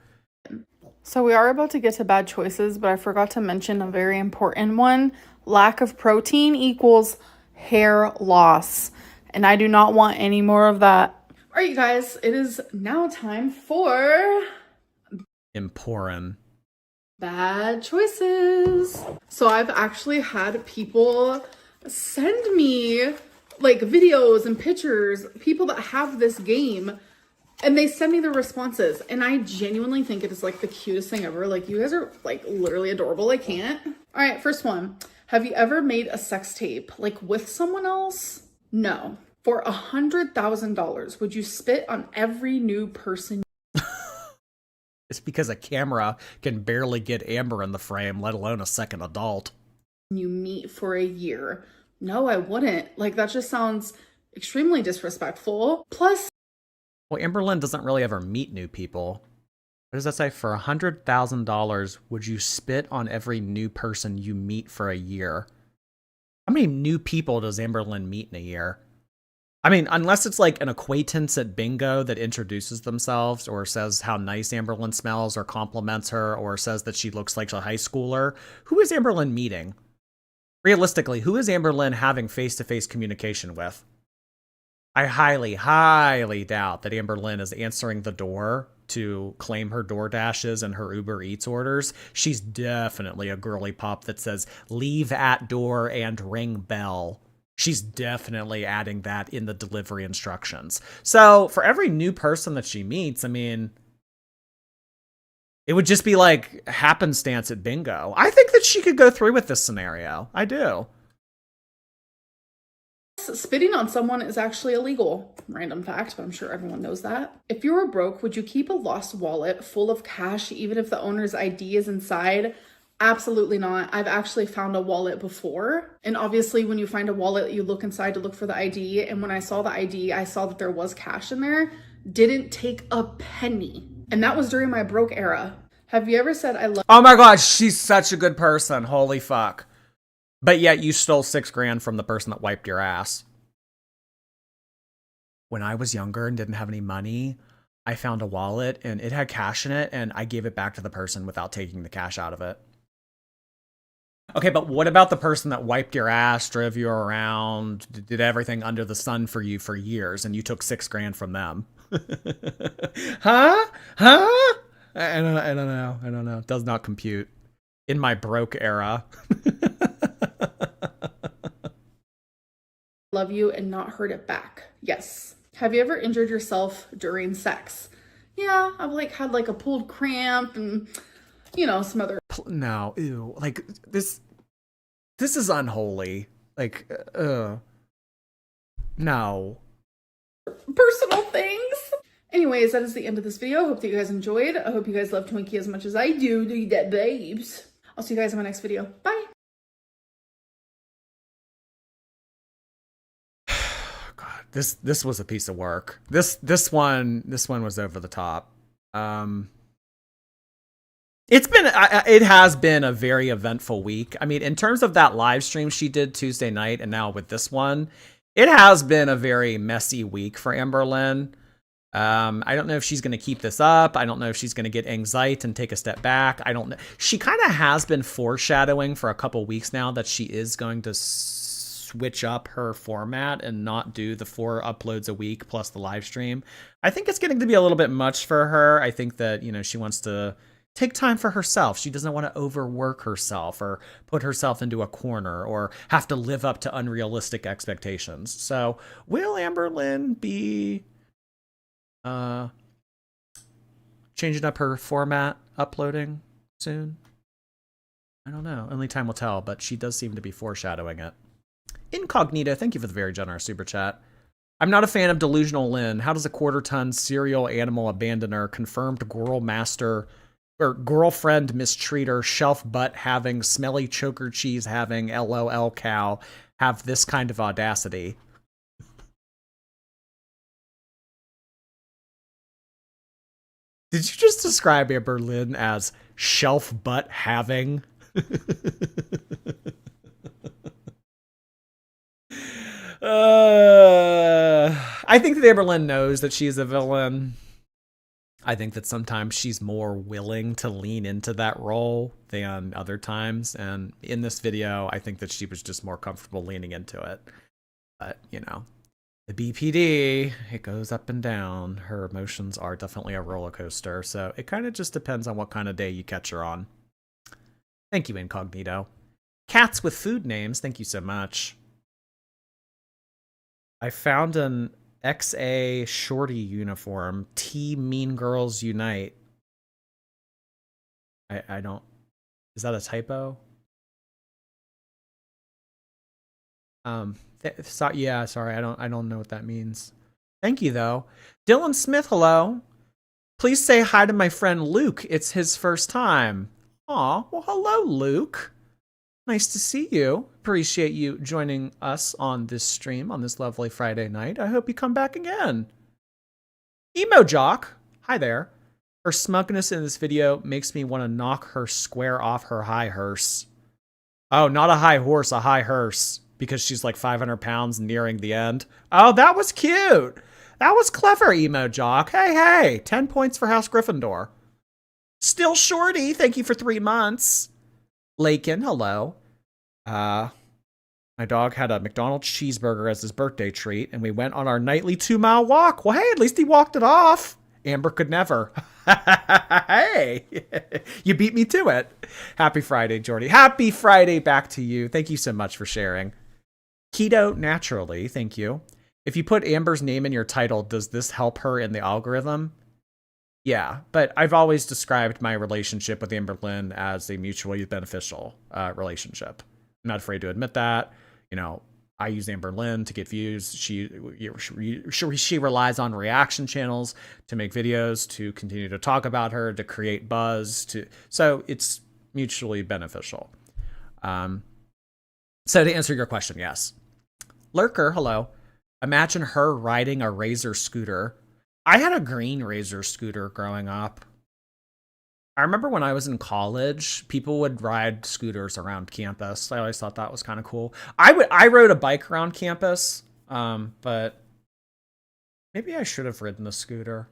So we are about to get to bad choices, but I forgot to mention a very important one. Lack of protein equals hair loss. And I do not want any more of that. All right, you guys, it is now time for Important. bad choices. So I've actually had people send me like videos and pictures, people that have this game, and they send me the responses, and I genuinely think it is like the cutest thing ever. Like, you guys are like literally adorable. I can't. All right, first one. Have you ever made a sex tape like with someone else? No. For $100,000, would you spit on every new person? It's because a camera can barely get Amber in the frame, let alone a second adult. you meet for a year. No, I wouldn't. Like, that just sounds extremely disrespectful. Plus, well, Amberlynn doesn't really ever meet new people. What does that say? For $100,000, would you spit on every new person you meet for a year? How many new people does Amberlynn meet in a year? I mean, unless it's like an acquaintance at bingo that introduces themselves or says how nice Amberlynn smells or compliments her or says that she looks like a high schooler. Who is Amberlynn meeting? Realistically, who is Amberlynn having face-to-face communication with? I highly, highly doubt that Amberlynn is answering the door to claim her DoorDashes and her Uber Eats orders. She's definitely a girly pop that says, leave at door and ring bell. She's definitely adding that in the delivery instructions. So for every new person that she meets, I mean, it would just be like happenstance at bingo. I think that she could go through with this scenario. I do. spitting on someone is actually illegal. Random fact, but I'm sure everyone knows that. If you were broke, would you keep a lost wallet full of cash even if the owner's ID is inside? Absolutely not. I've actually found a wallet before. And obviously when you find a wallet, you look inside to look for the ID. And when I saw the ID, I saw that there was cash in there. Didn't take a penny. And that was during my broke era. Have you ever said I love— Oh my God, she's such a good person. Holy fuck. But yet you stole $6 grand from the person that wiped your ass. When I was younger and didn't have any money, I found a wallet and it had cash in it and I gave it back to the person without taking the cash out of it. Okay, but what about the person that wiped your ass, drove you around, did everything under the sun for you for years, and you took $6 grand from them? Huh? I don't know. It does not compute in my broke era. love you and not heard it back? Yes. Have you ever injured yourself during sex? Yeah, I've had a pulled cramp and, some other— No, ew. This is unholy. No. personal things. Anyways, that is the end of this video. I hope that you guys enjoyed. I hope you guys love Twinkie as much as I do. Do you dead babes? I'll see you guys in my next video. Bye. God, this was a piece of work. This one was over the top. It has been a very eventful week. I mean, in terms of that live stream she did Tuesday night and now with this one, it has been a very messy week for Amberlynn. I don't know if she's going to keep this up. I don't know if she's going to get anxiety and take a step back. I don't know. She kind of has been foreshadowing for a couple weeks now that she is going to switch up her format and not do the 4 uploads a week plus the live stream. I think it's getting to be a little bit much for her. I think that, she wants to take time for herself. She doesn't want to overwork herself or put herself into a corner or have to live up to unrealistic expectations. So will Amberlynn be changing up her format, uploading soon? I don't know. Only time will tell, but she does seem to be foreshadowing it. Incognito, thank you for the very generous super chat. I'm not a fan of Delusional Lynn. How does a quarter-ton serial animal abandoner, confirmed girl master, or girlfriend mistreater, shelf butt having, smelly choker cheese having, LOL cow, have this kind of audacity? Did you just describe Amberlynn as shelf butt having? I think that Amberlynn knows that she's a villain. I think that sometimes she's more willing to lean into that role than other times. And in this video, I think that she was just more comfortable leaning into it. But, the BPD, it goes up and down. Her emotions are definitely a roller coaster. So it kind of just depends on what kind of day you catch her on. Thank you, Incognito. Cats with food names, thank you so much. I found an XA Shorty uniform. T Mean Girls Unite. I don't... Is that a typo? Yeah, sorry, I don't know what that means. Thank you, though. Dylan Smith, hello. Please say hi to my friend Luke. It's his first time. Aw, well, hello, Luke. Nice to see you. Appreciate you joining us on this stream on this lovely Friday night. I hope you come back again. Emo Jock, hi there. Her smugness in this video makes me want to knock her square off her high hearse. Oh, not a high horse, a high hearse. Because she's like 500 pounds nearing the end. Oh, that was cute. That was clever, Emo Jock. Hey, 10 points for House Gryffindor. Still Shorty, thank you for 3 months. Lakin, hello. My dog had a McDonald's cheeseburger as his birthday treat, and we went on our nightly 2-mile walk. Well, hey, at least he walked it off. Amber could never. Hey, you beat me to it. Happy Friday, Jordy. Happy Friday back to you. Thank you so much for sharing. Keto Naturally, thank you. If you put Amber's name in your title, does this help her in the algorithm? Yeah, but I've always described my relationship with Amberlynn as a mutually beneficial relationship. I'm not afraid to admit that. You know, I use Amberlynn to get views. She relies on reaction channels to make videos, to continue to talk about her, to create buzz. So it's mutually beneficial. So to answer your question, yes. Lurker, hello. Imagine her riding a Razor scooter. I had a green Razor scooter growing up. I remember when I was in college, people would ride scooters around campus. I always thought that was kind of cool. I rode a bike around campus, but maybe I should have ridden a scooter.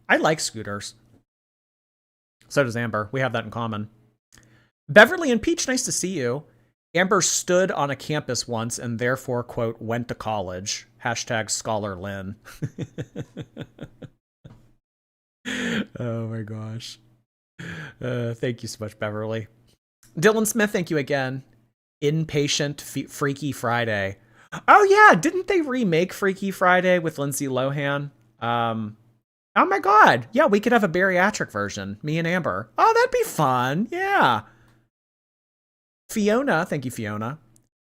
I like scooters. So does Amber. We have that in common. Beverly and Peach, nice to see you. Amber stood on a campus once and therefore, quote, went to college. Hashtag Scholar Lynn. Oh my gosh. Thank you so much, Beverly. Dylan Smith, thank you again. Inpatient Freaky Friday. Oh yeah, didn't they remake Freaky Friday with Lindsay Lohan? Oh my god. Yeah, we could have a bariatric version. Me and Amber. Oh, that'd be fun. Yeah. Fiona, thank you, Fiona.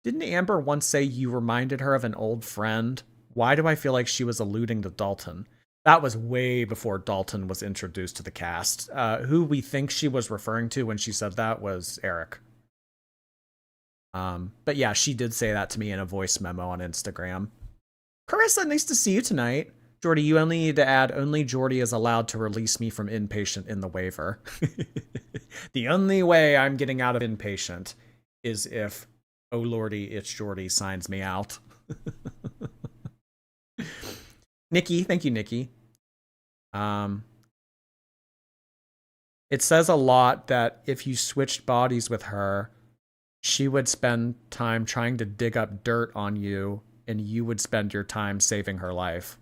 Didn't Amber once say you reminded her of an old friend? Why do I feel like she was alluding to Dalton? That was way before Dalton was introduced to the cast. Who we think she was referring to when she said that was Eric. But yeah, she did say that to me in a voice memo on Instagram. Carissa, nice to see you tonight. Jordy, you only need to add, only Jordy is allowed to release me from inpatient in the waiver. The only way I'm getting out of inpatient is if, oh lordy, it's Jordy signs me out. Nikki, thank you, Nikki. It says a lot that if you switched bodies with her, she would spend time trying to dig up dirt on you, and you would spend your time saving her life.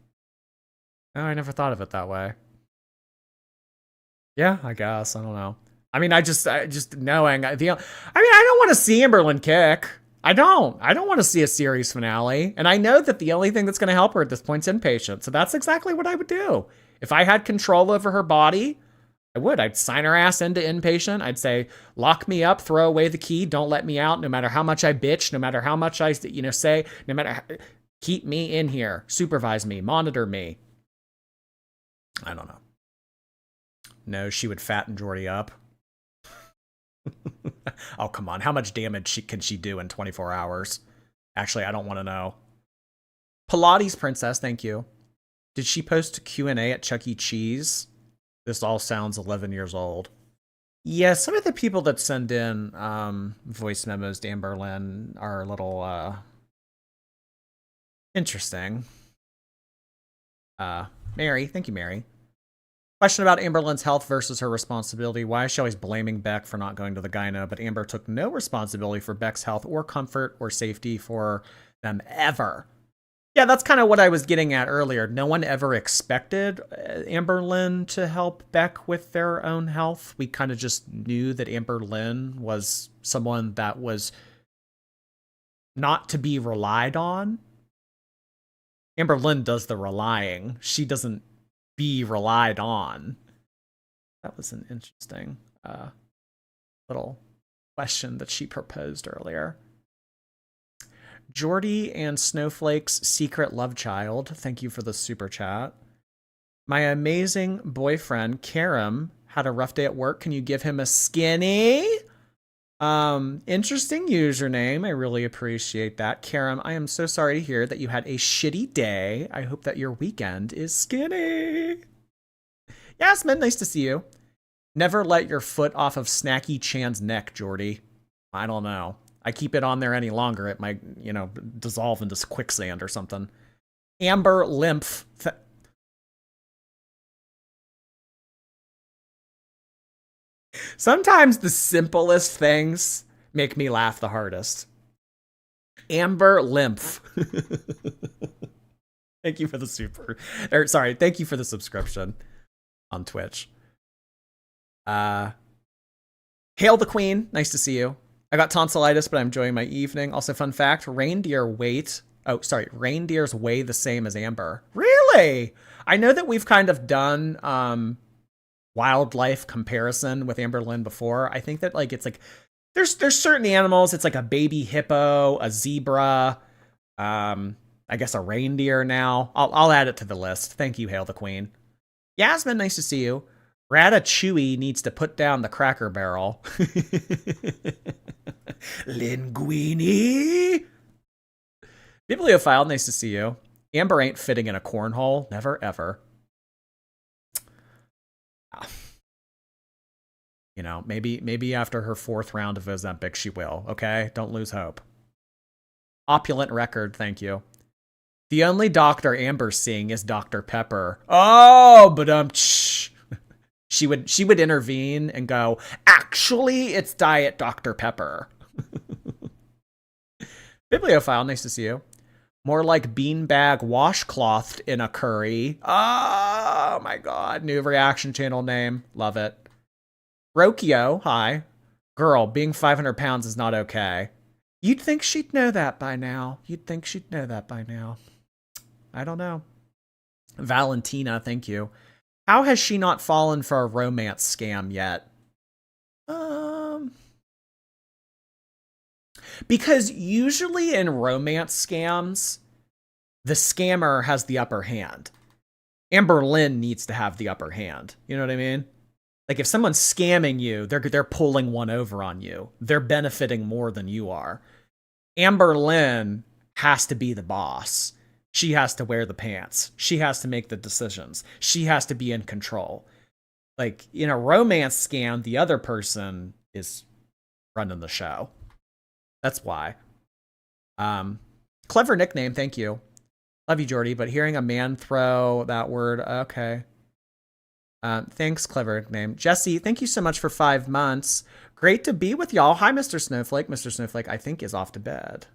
Oh, I never thought of it that way. Yeah, I guess. I don't know. I mean, I just knowing I don't want to see Amberlynn kick. I don't want to see a series finale. And I know that the only thing that's going to help her at this point is inpatient. So that's exactly what I would do. If I had control over her body, I would. I'd sign her ass into inpatient. I'd say, lock me up, throw away the key, don't let me out, no matter how much I bitch, no matter how much I, say, no matter, keep me in here, supervise me, monitor me. I don't know. No, she would fatten Jordy up. Oh, come on. How much damage can she do in 24 hours? Actually, I don't want to know. Pilates Princess, thank you. Did she post a Q&A at Chuck E. Cheese? This all sounds 11 years old. Yeah, some of the people that send in voice memos to Amberlynn are a little interesting. Mary, thank you, Mary. Question about Amberlynn's health versus her responsibility. Why is she always blaming Beck for not going to the gyno, but Amber took no responsibility for Beck's health or comfort or safety for them ever? Yeah, that's kind of what I was getting at earlier. No one ever expected Amberlynn to help Beck with their own health. We kind of just knew that Amberlynn was someone that was not to be relied on. Amberlynn does the relying. She doesn't be relied on. That was an interesting little question that she proposed earlier. Jordy and Snowflake's secret love child. Thank you for the super chat. My amazing boyfriend, Karam, had a rough day at work. Can you give him a skinny? Interesting username. I really appreciate that. Karam, I am so sorry to hear that you had a shitty day. I hope that your weekend is skinny. Yasmin, nice to see you. Never let your foot off of Snacky Chan's neck, Jordy. I don't know. I keep it on there any longer, it might, you know, dissolve into quicksand or something. Amber Lymph. Sometimes the simplest things make me laugh the hardest. Amber Lymph. Thank you for the thank you for the subscription on Twitch. Hail the Queen. Nice to see you. I got tonsillitis, but I'm enjoying my evening. Also, fun fact, reindeers weigh the same as Amber. Really? I know that we've kind of done wildlife comparison with Amberlynn before. I think that like it's like there's certain animals, it's like a baby hippo, a zebra, I guess a reindeer now. I'll add it to the list. Thank you, Hail the Queen. Yasmin, nice to see you. Ratatouille needs to put down the Cracker Barrel. Linguini. Bibliophile, nice to see you. Amber ain't fitting in a cornhole. Never, ever. You know, maybe after her 4th round of Ozempic, she will. Okay? Don't lose hope. Opulent record, thank you. The only doctor Amber's seeing is Dr. Pepper. Oh, but she would intervene and go, actually, it's Diet Dr. Pepper. Bibliophile, nice to see you. More like beanbag washclothed in a curry. Oh my god. New reaction channel name. Love it. Rokio, hi. Girl, being 500 pounds is not okay. You'd think she'd know that by now. I don't know. Valentina, thank you. How has she not fallen for a romance scam yet? Because usually in romance scams, the scammer has the upper hand. Amberlynn needs to have the upper hand. You know what I mean? Like if someone's scamming you, they're pulling one over on you. They're benefiting more than you are. Amberlynn has to be the boss. She has to wear the pants. She has to make the decisions. She has to be in control. Like in a romance scam, the other person is running the show. That's why. Clever nickname, thank you. Love you, Jordy, but hearing a man throw that word, okay. Thanks, clever nickname. Jesse, thank you so much for 5 months. Great to be with y'all. Hi, Mr. Snowflake. Mr. Snowflake, I think, is off to bed.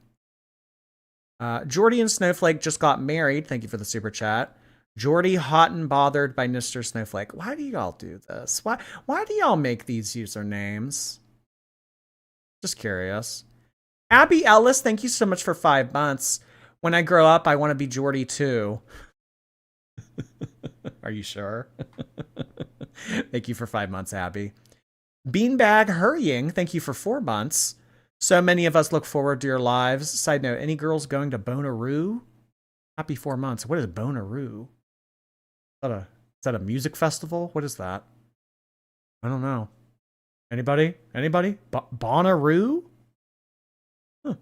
Jordy and Snowflake just got married. Thank you for the super chat. Jordy hot and bothered by Mr. Snowflake. Why do y'all do this? Why do y'all make these usernames? Just curious. Abby Ellis, thank you so much for 5 months. When I grow up, I want to be Jordy too. Are you sure? Thank you for 5 months, Abby. Beanbag Hurrying, thank you for 4 months. So many of us look forward to your lives. Side note, any girls going to Bonnaroo? Happy 4 months. What is Bonnaroo? Is that a music festival? What is that? I don't know. Anybody? Bonnaroo? Huh.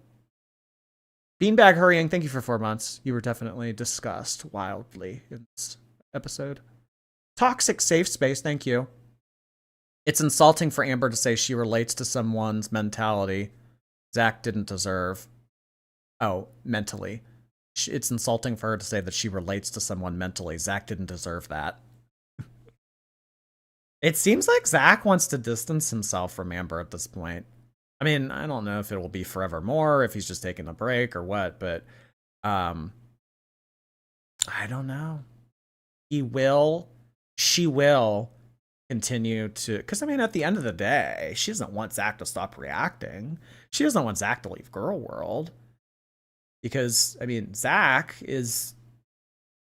Beanbag Hurrying, thank you for 4 months. You were definitely discussed wildly in this episode. Toxic Safe Space, thank you. It's insulting for Amber to say she relates to someone's mentality Zach didn't deserve. Oh, mentally. It's insulting for her to say that she relates to someone mentally. Zach didn't deserve that. It seems like Zach wants to distance himself from Amber at this point. I mean, I don't know if it will be forevermore, if he's just taking a break or what, but I don't know. She will continue to, because I mean, at the end of the day, she doesn't want Zach to stop reacting. She doesn't want Zach to leave Girl World. Because, I mean, Zach is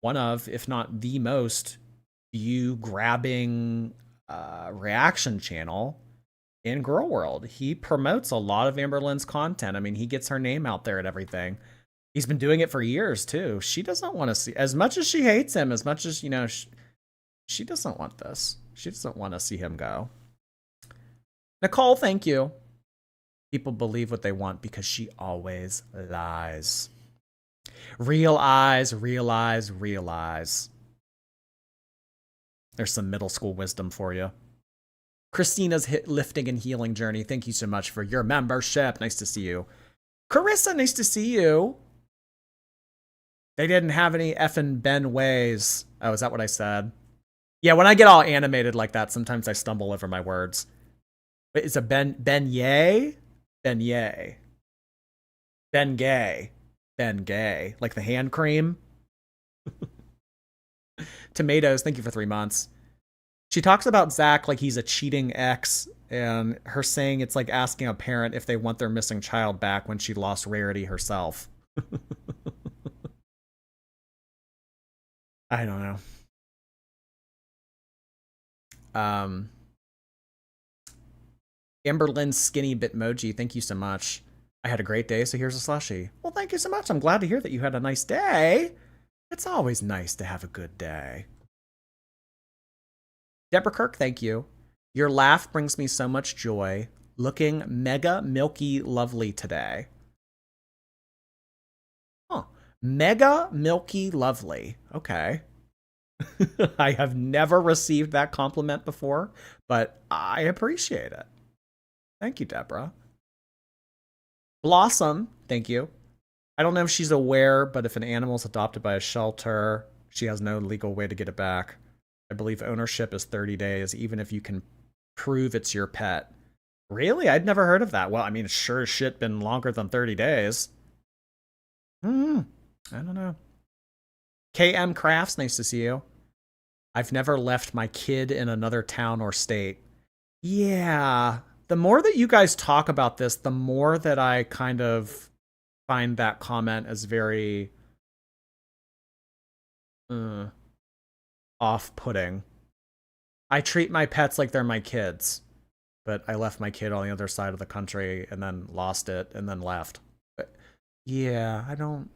one of, if not the most view-grabbing reaction channel in Girl World. He promotes a lot of Amberlynn's content. I mean, he gets her name out there and everything. He's been doing it for years, too. She doesn't want to see, as much as she hates him, as much as, you know, she doesn't want this. She doesn't want to see him go. Nicole, thank you. People believe what they want because she always lies. Real eyes, realize, realize. There's some middle school wisdom for you. Christina's lifting and healing journey. Thank you so much for your membership. Nice to see you. Carissa, nice to see you. They didn't have any effing Ben Ways. Oh, is that what I said? Yeah, when I get all animated like that, sometimes I stumble over my words. Wait, it's a beignet? Beignet. Ben Gay. Ben Gay. Like the hand cream? Tomatoes, thank you for 3 months. She talks about Zach like he's a cheating ex, and her saying it's like asking a parent if they want their missing child back when she lost Rarity herself. I don't know. Amberlynn Skinny Bitmoji, thank you so much. I had a great day, so here's a slushie. Well, thank you so much. I'm glad to hear that you had a nice day. It's always nice to have a good day. Deborah Kirk, thank you. Your laugh brings me so much joy. Looking mega milky lovely today. Huh. Mega milky lovely. Okay. I have never received that compliment before, but I appreciate it. Thank you, Deborah. Blossom, thank you. I don't know if she's aware, but if an animal is adopted by a shelter, she has no legal way to get it back. I believe ownership is 30 days, even if you can prove it's your pet. Really? I'd never heard of that. Well, I mean, it's sure as shit been longer than 30 days. I don't know. KM Crafts, nice to see you. I've never left my kid in another town or state. Yeah. The more that you guys talk about this, the more that I kind of find that comment as very off-putting. I treat my pets like they're my kids, but I left my kid on the other side of the country and then lost it and then left. But yeah, I don't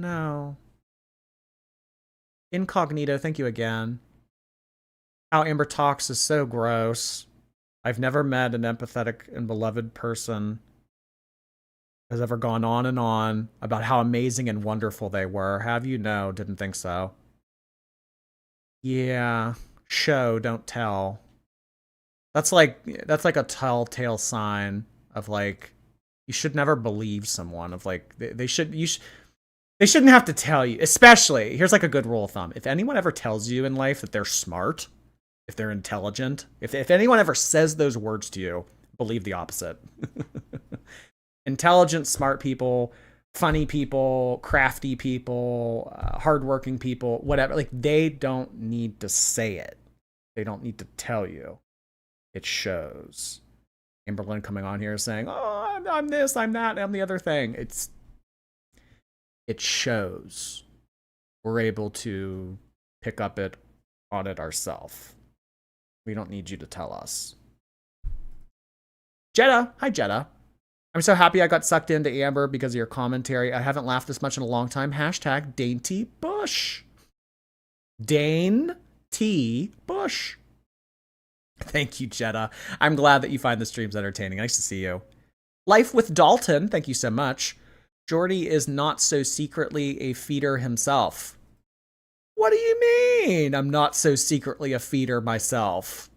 know. Incognito, thank you again. How Amber talks is so gross. I've never met an empathetic and beloved person has ever gone on and on about how amazing and wonderful they were. Have you? No, didn't think so. Yeah, show, don't tell. That's like a telltale sign of like you should never believe someone. Of like they shouldn't have to tell you. Especially, here's like a good rule of thumb: if anyone ever tells you in life that they're smart, if they're intelligent, if anyone ever says those words to you, believe the opposite. Intelligent, smart people, funny people, crafty people, hardworking people, whatever. Like, they don't need to say it. They don't need to tell you. It shows. Amberlynn coming on here saying, oh, I'm this, I'm that, I'm the other thing. It shows. We're able to pick up on it ourselves. We don't need you to tell us. Jetta. Hi, Jetta. I'm so happy I got sucked into Amber because of your commentary. I haven't laughed this much in a long time. Hashtag Dainty Bush. Dane T. Bush. Thank you, Jetta. I'm glad that you find the streams entertaining. Nice to see you. Life with Dalton. Thank you so much. Jordy is not so secretly a feeder himself. What do you mean? I'm not so secretly a feeder myself.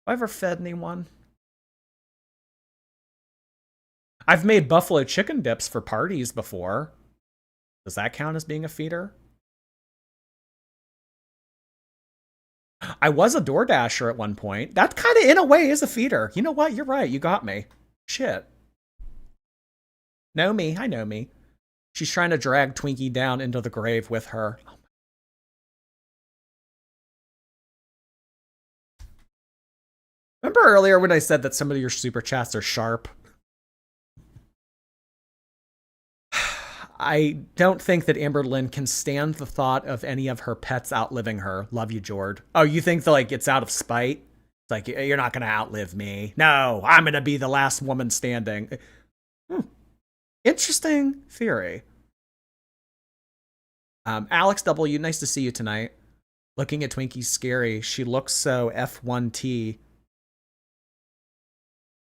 Have I ever fed anyone? I've made buffalo chicken dips for parties before. Does that count as being a feeder? I was a DoorDasher at one point. That kind of, in a way, is a feeder. You know what? You're right. You got me. Shit. Know me. I know me. She's trying to drag Twinkie down into the grave with her. Remember earlier when I said that some of your super chats are sharp? I don't think that Amberlynn can stand the thought of any of her pets outliving her. Love you, Jord. Oh, you think that, like, it's out of spite? It's like, you're not going to outlive me. No, I'm going to be the last woman standing. Interesting theory. Alex W., nice to see you tonight. Looking at Twinkie's scary. She looks so F1T.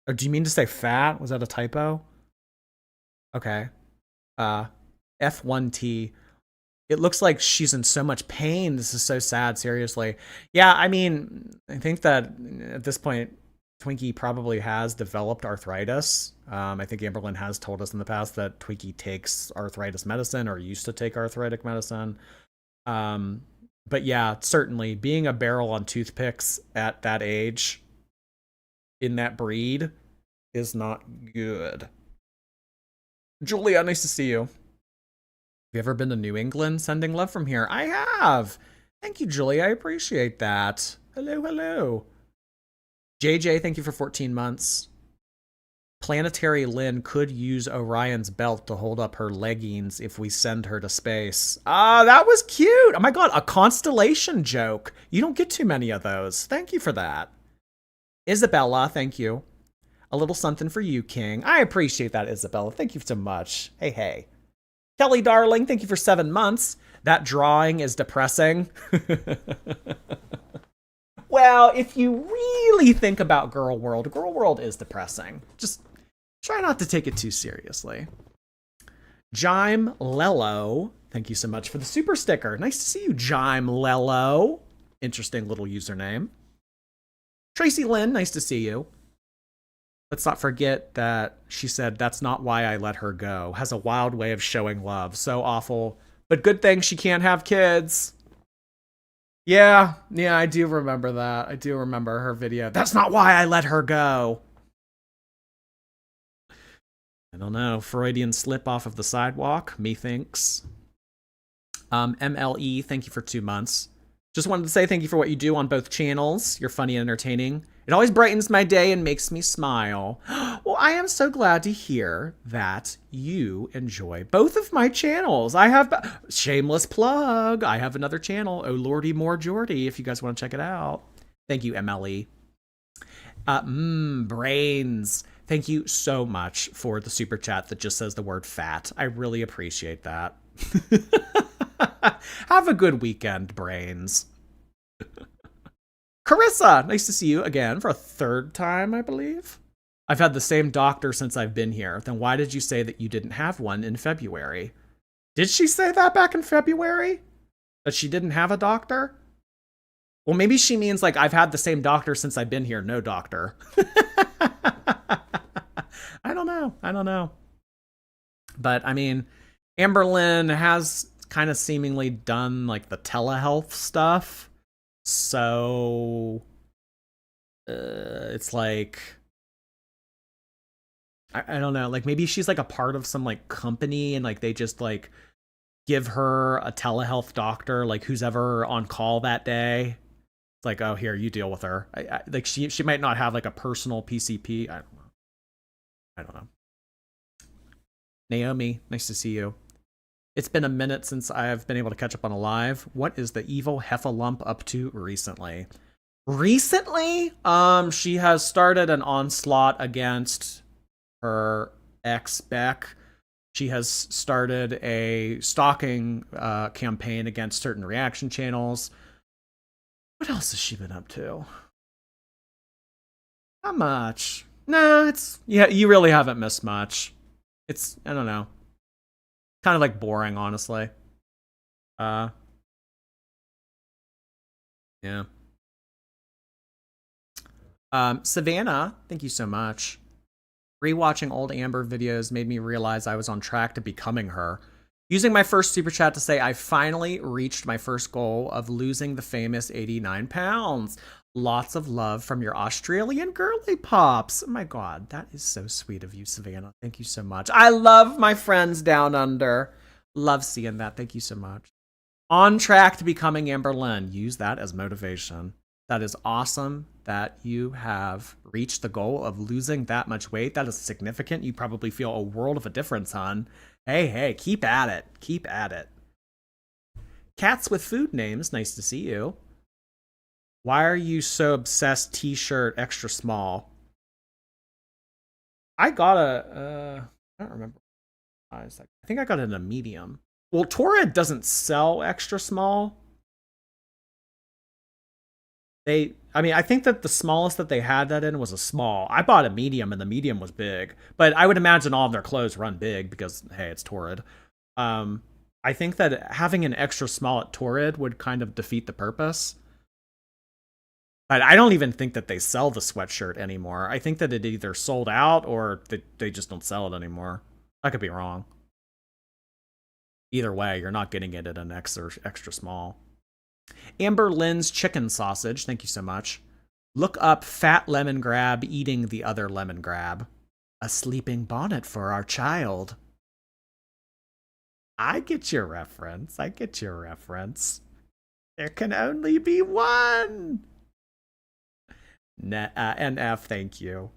Or do you mean to say fat? Was that a typo? Okay. F1T. It looks like she's in so much pain. This is so sad, seriously. Yeah, I mean, I think that at this point, Twinkie probably has developed arthritis. I think Amberlynn has told us in the past that Twinkie takes arthritis medicine or used to take arthritic medicine. But yeah, certainly being a barrel on toothpicks at that age in that breed is not good. Julia, nice to see you. Have you ever been to New England? Sending love from here. I have. Thank you, Julia. I appreciate that. Hello, hello. JJ, thank you for 14 months. Planetary Lynn could use Orion's belt to hold up her leggings if we send her to space. Ah, that was cute. Oh my god, a constellation joke. You don't get too many of those. Thank you for that. Isabella, thank you. A little something for you, King. I appreciate that, Isabella. Thank you so much. Hey, hey. Kelly, darling, thank you for 7 months. That drawing is depressing. Well, if you really think about Girl World is depressing. Just try not to take it too seriously. Jime Lello, thank you so much for the super sticker. Nice to see you, Jime Lello. Interesting little username. Tracy Lynn, nice to see you. Let's not forget that she said, that's not why I let her go. Has a wild way of showing love. So awful. But good thing she can't have kids. Yeah, I do remember that. I do remember her video. That's not why I let her go. I don't know. Freudian slip off of the sidewalk. Methinks. MLE, thank you for 2 months. Just wanted to say thank you for what you do on both channels. You're funny and entertaining. It always brightens my day and makes me smile. Well, I am so glad to hear that you enjoy both of my channels. I have, shameless plug, I have another channel, Oh Lordy More Jordy, if you guys want to check it out. Thank you, MLE. Brains. Thank you so much for the super chat that just says the word fat. I really appreciate that. Have a good weekend, Brains. Carissa, nice to see you again for a 3rd time, I believe. I've had the same doctor since I've been here. Then why did you say that you didn't have one in February? Did she say that back in February? That she didn't have a doctor? Well, maybe she means like I've had the same doctor since I've been here, no doctor. I don't know. But I mean, Amberlynn has kind of seemingly done like the telehealth stuff. So it's like, I don't know, like maybe she's like a part of some like company and like they just like give her a telehealth doctor, like who's ever on call that day. It's like, oh, here, you deal with her. Like she might not have like a personal PCP. I don't know. Naomi, nice to see you. It's been a minute since I've been able to catch up on a live. What is the evil Heffalump up to recently? Recently, she has started an onslaught against her ex Beck. She has started a stalking campaign against certain reaction channels. What else has she been up to? Not much. No, it's, yeah, you really haven't missed much. It's, I don't know. Kind of like boring, honestly. Yeah. Savannah, thank you so much. Rewatching old Amber videos made me realize I was on track to becoming her. Using my first super chat to say I finally reached my first goal of losing the famous 89 pounds. Lots of love from your Australian girly pops. Oh my god, that is so sweet of you, Savannah. Thank you so much. I love my friends down under. Love seeing that. Thank you so much. On track to becoming Amberlynn. Use that as motivation. That is awesome that you have reached the goal of losing that much weight. That is significant. You probably feel a world of a difference, hon. Hey, keep at it. Keep at it. Cats with food names. Nice to see you. Why are you so obsessed? T-shirt extra small. I got a, I don't remember. I think I got it in a medium. Well, Torrid doesn't sell extra small. They I mean, I think that the smallest that they had that in was a small. I bought a medium, and the medium was big. But I would imagine all of their clothes run big because, hey, it's Torrid. I think that having an extra small at Torrid would kind of defeat the purpose. But I don't even think that they sell the sweatshirt anymore. I think that it either sold out or they just don't sell it anymore. I could be wrong. Either way, you're not getting it at an extra small. Amberlynn's chicken sausage, thank you so much. Look up fat lemon grab eating the other lemon grab. A sleeping bonnet for our child. I get your reference. There can only be one. NF, thank you.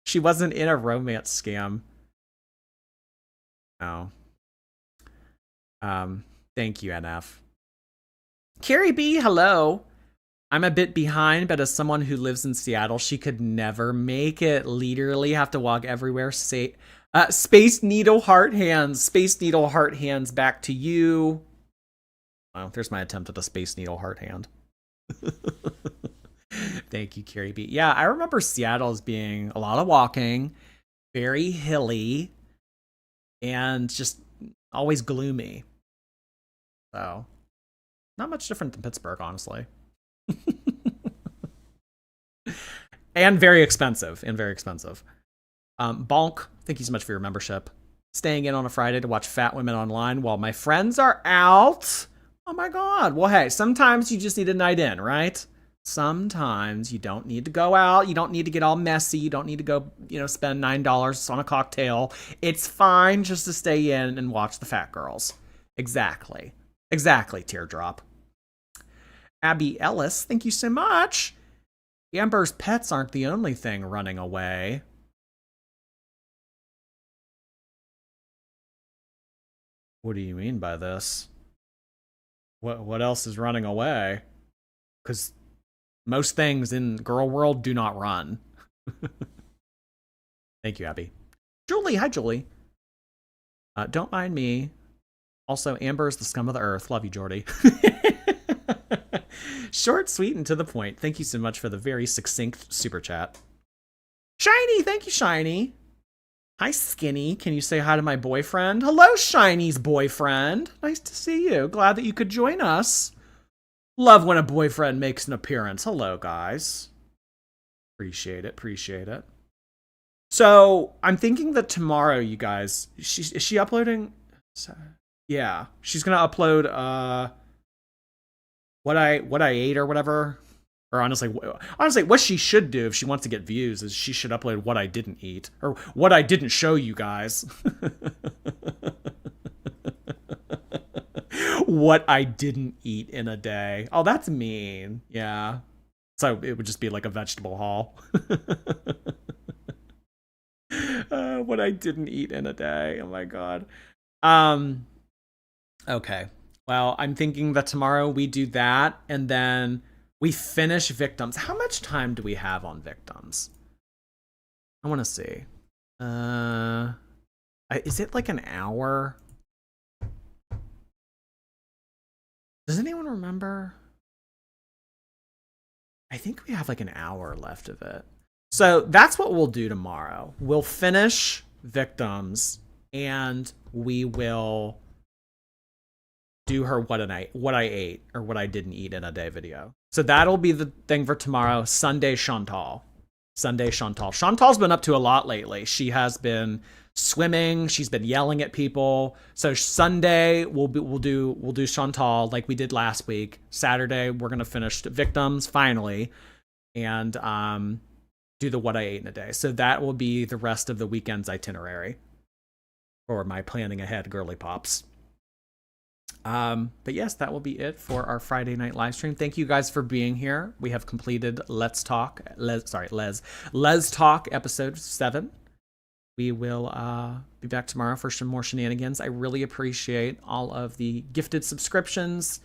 She wasn't in a romance scam. Oh. Thank you, NF. Carrie B, hello. I'm a bit behind, but as someone who lives in Seattle, she could never make it. Literally have to walk everywhere. Space Needle Heart Hands. Space Needle Heart Hands back to you. Oh, there's my attempt at a Space Needle Heart Hand. Thank you, Carrie B. Yeah, I remember Seattle as being a lot of walking, very hilly, and just always gloomy. So, not much different than Pittsburgh, honestly. And very expensive. Bonk, thank you so much for your membership. Staying in on a Friday to watch Fat Women Online while my friends are out. Oh my god. Well, hey, sometimes you just need a night in, right? Sometimes you don't need to go out. You don't need to get all messy. You don't need to go, spend $9 on a cocktail. It's fine just to stay in and watch the fat girls. Exactly, Teardrop. Abby Ellis, thank you so much. Amber's pets aren't the only thing running away. What do you mean by this? What else is running away? Because most things in girl world do not run. Thank you, Abby. Julie, hi, Julie. Don't mind me. Also, Amber is the scum of the earth. Love you, Jordy. Short, sweet, and to the point. Thank you so much for the very succinct super chat. Shiny, thank you, Shiny. Hi, Skinny. Can you say hi to my boyfriend? Hello, Shiny's boyfriend. Nice to see you. Glad that you could join us. Love when a boyfriend makes an appearance. Hello, guys. Appreciate it. So, I'm thinking that tomorrow, you guys, is she uploading? Yeah, she's gonna upload what I ate or whatever. Or honestly, what she should do if she wants to get views is she should upload what I didn't eat or what I didn't show you guys. What I didn't eat in a day. Oh, that's mean. Yeah. So it would just be like a vegetable haul. What I didn't eat in a day. Oh my god. Okay. Well, I'm thinking that tomorrow we do that and then we finish Victims. How much time do we have on Victims? I want to see. Is it like an hour? Does anyone remember? I think we have like an hour left of it. So that's what we'll do tomorrow. We'll finish Victims and we will do her what I ate or what I didn't eat in a day video. So that'll be the thing for tomorrow. Sunday Chantal. Chantal's been up to a lot lately. She has been swimming. She's been yelling at people. So Sunday we'll do Chantal like we did last week. Saturday we're gonna finish Victims finally, and do the what I ate in a day. So that will be the rest of the weekend's itinerary for my planning ahead girly pops. But yes, that will be it for our Friday night live stream. Thank you guys for being here. We have completed Les Talk episode 7. We will be back tomorrow for some more shenanigans. I really appreciate all of the gifted subscriptions,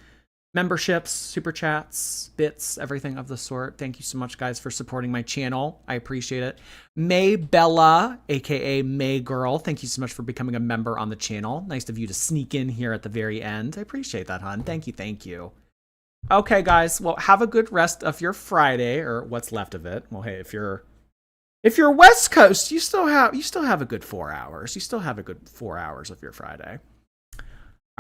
memberships, super chats, bits, everything of the sort. Thank you so much, guys, for supporting my channel. I appreciate it. May Bella, aka May Girl, thank you so much for becoming a member on the channel. Nice of you to sneak in here at the very end. I appreciate that, hon. Thank you. Okay, guys. Well, have a good rest of your Friday, or what's left of it. Well, hey, if you're West Coast, you still have a good 4 hours. You still have a good 4 hours of your Friday.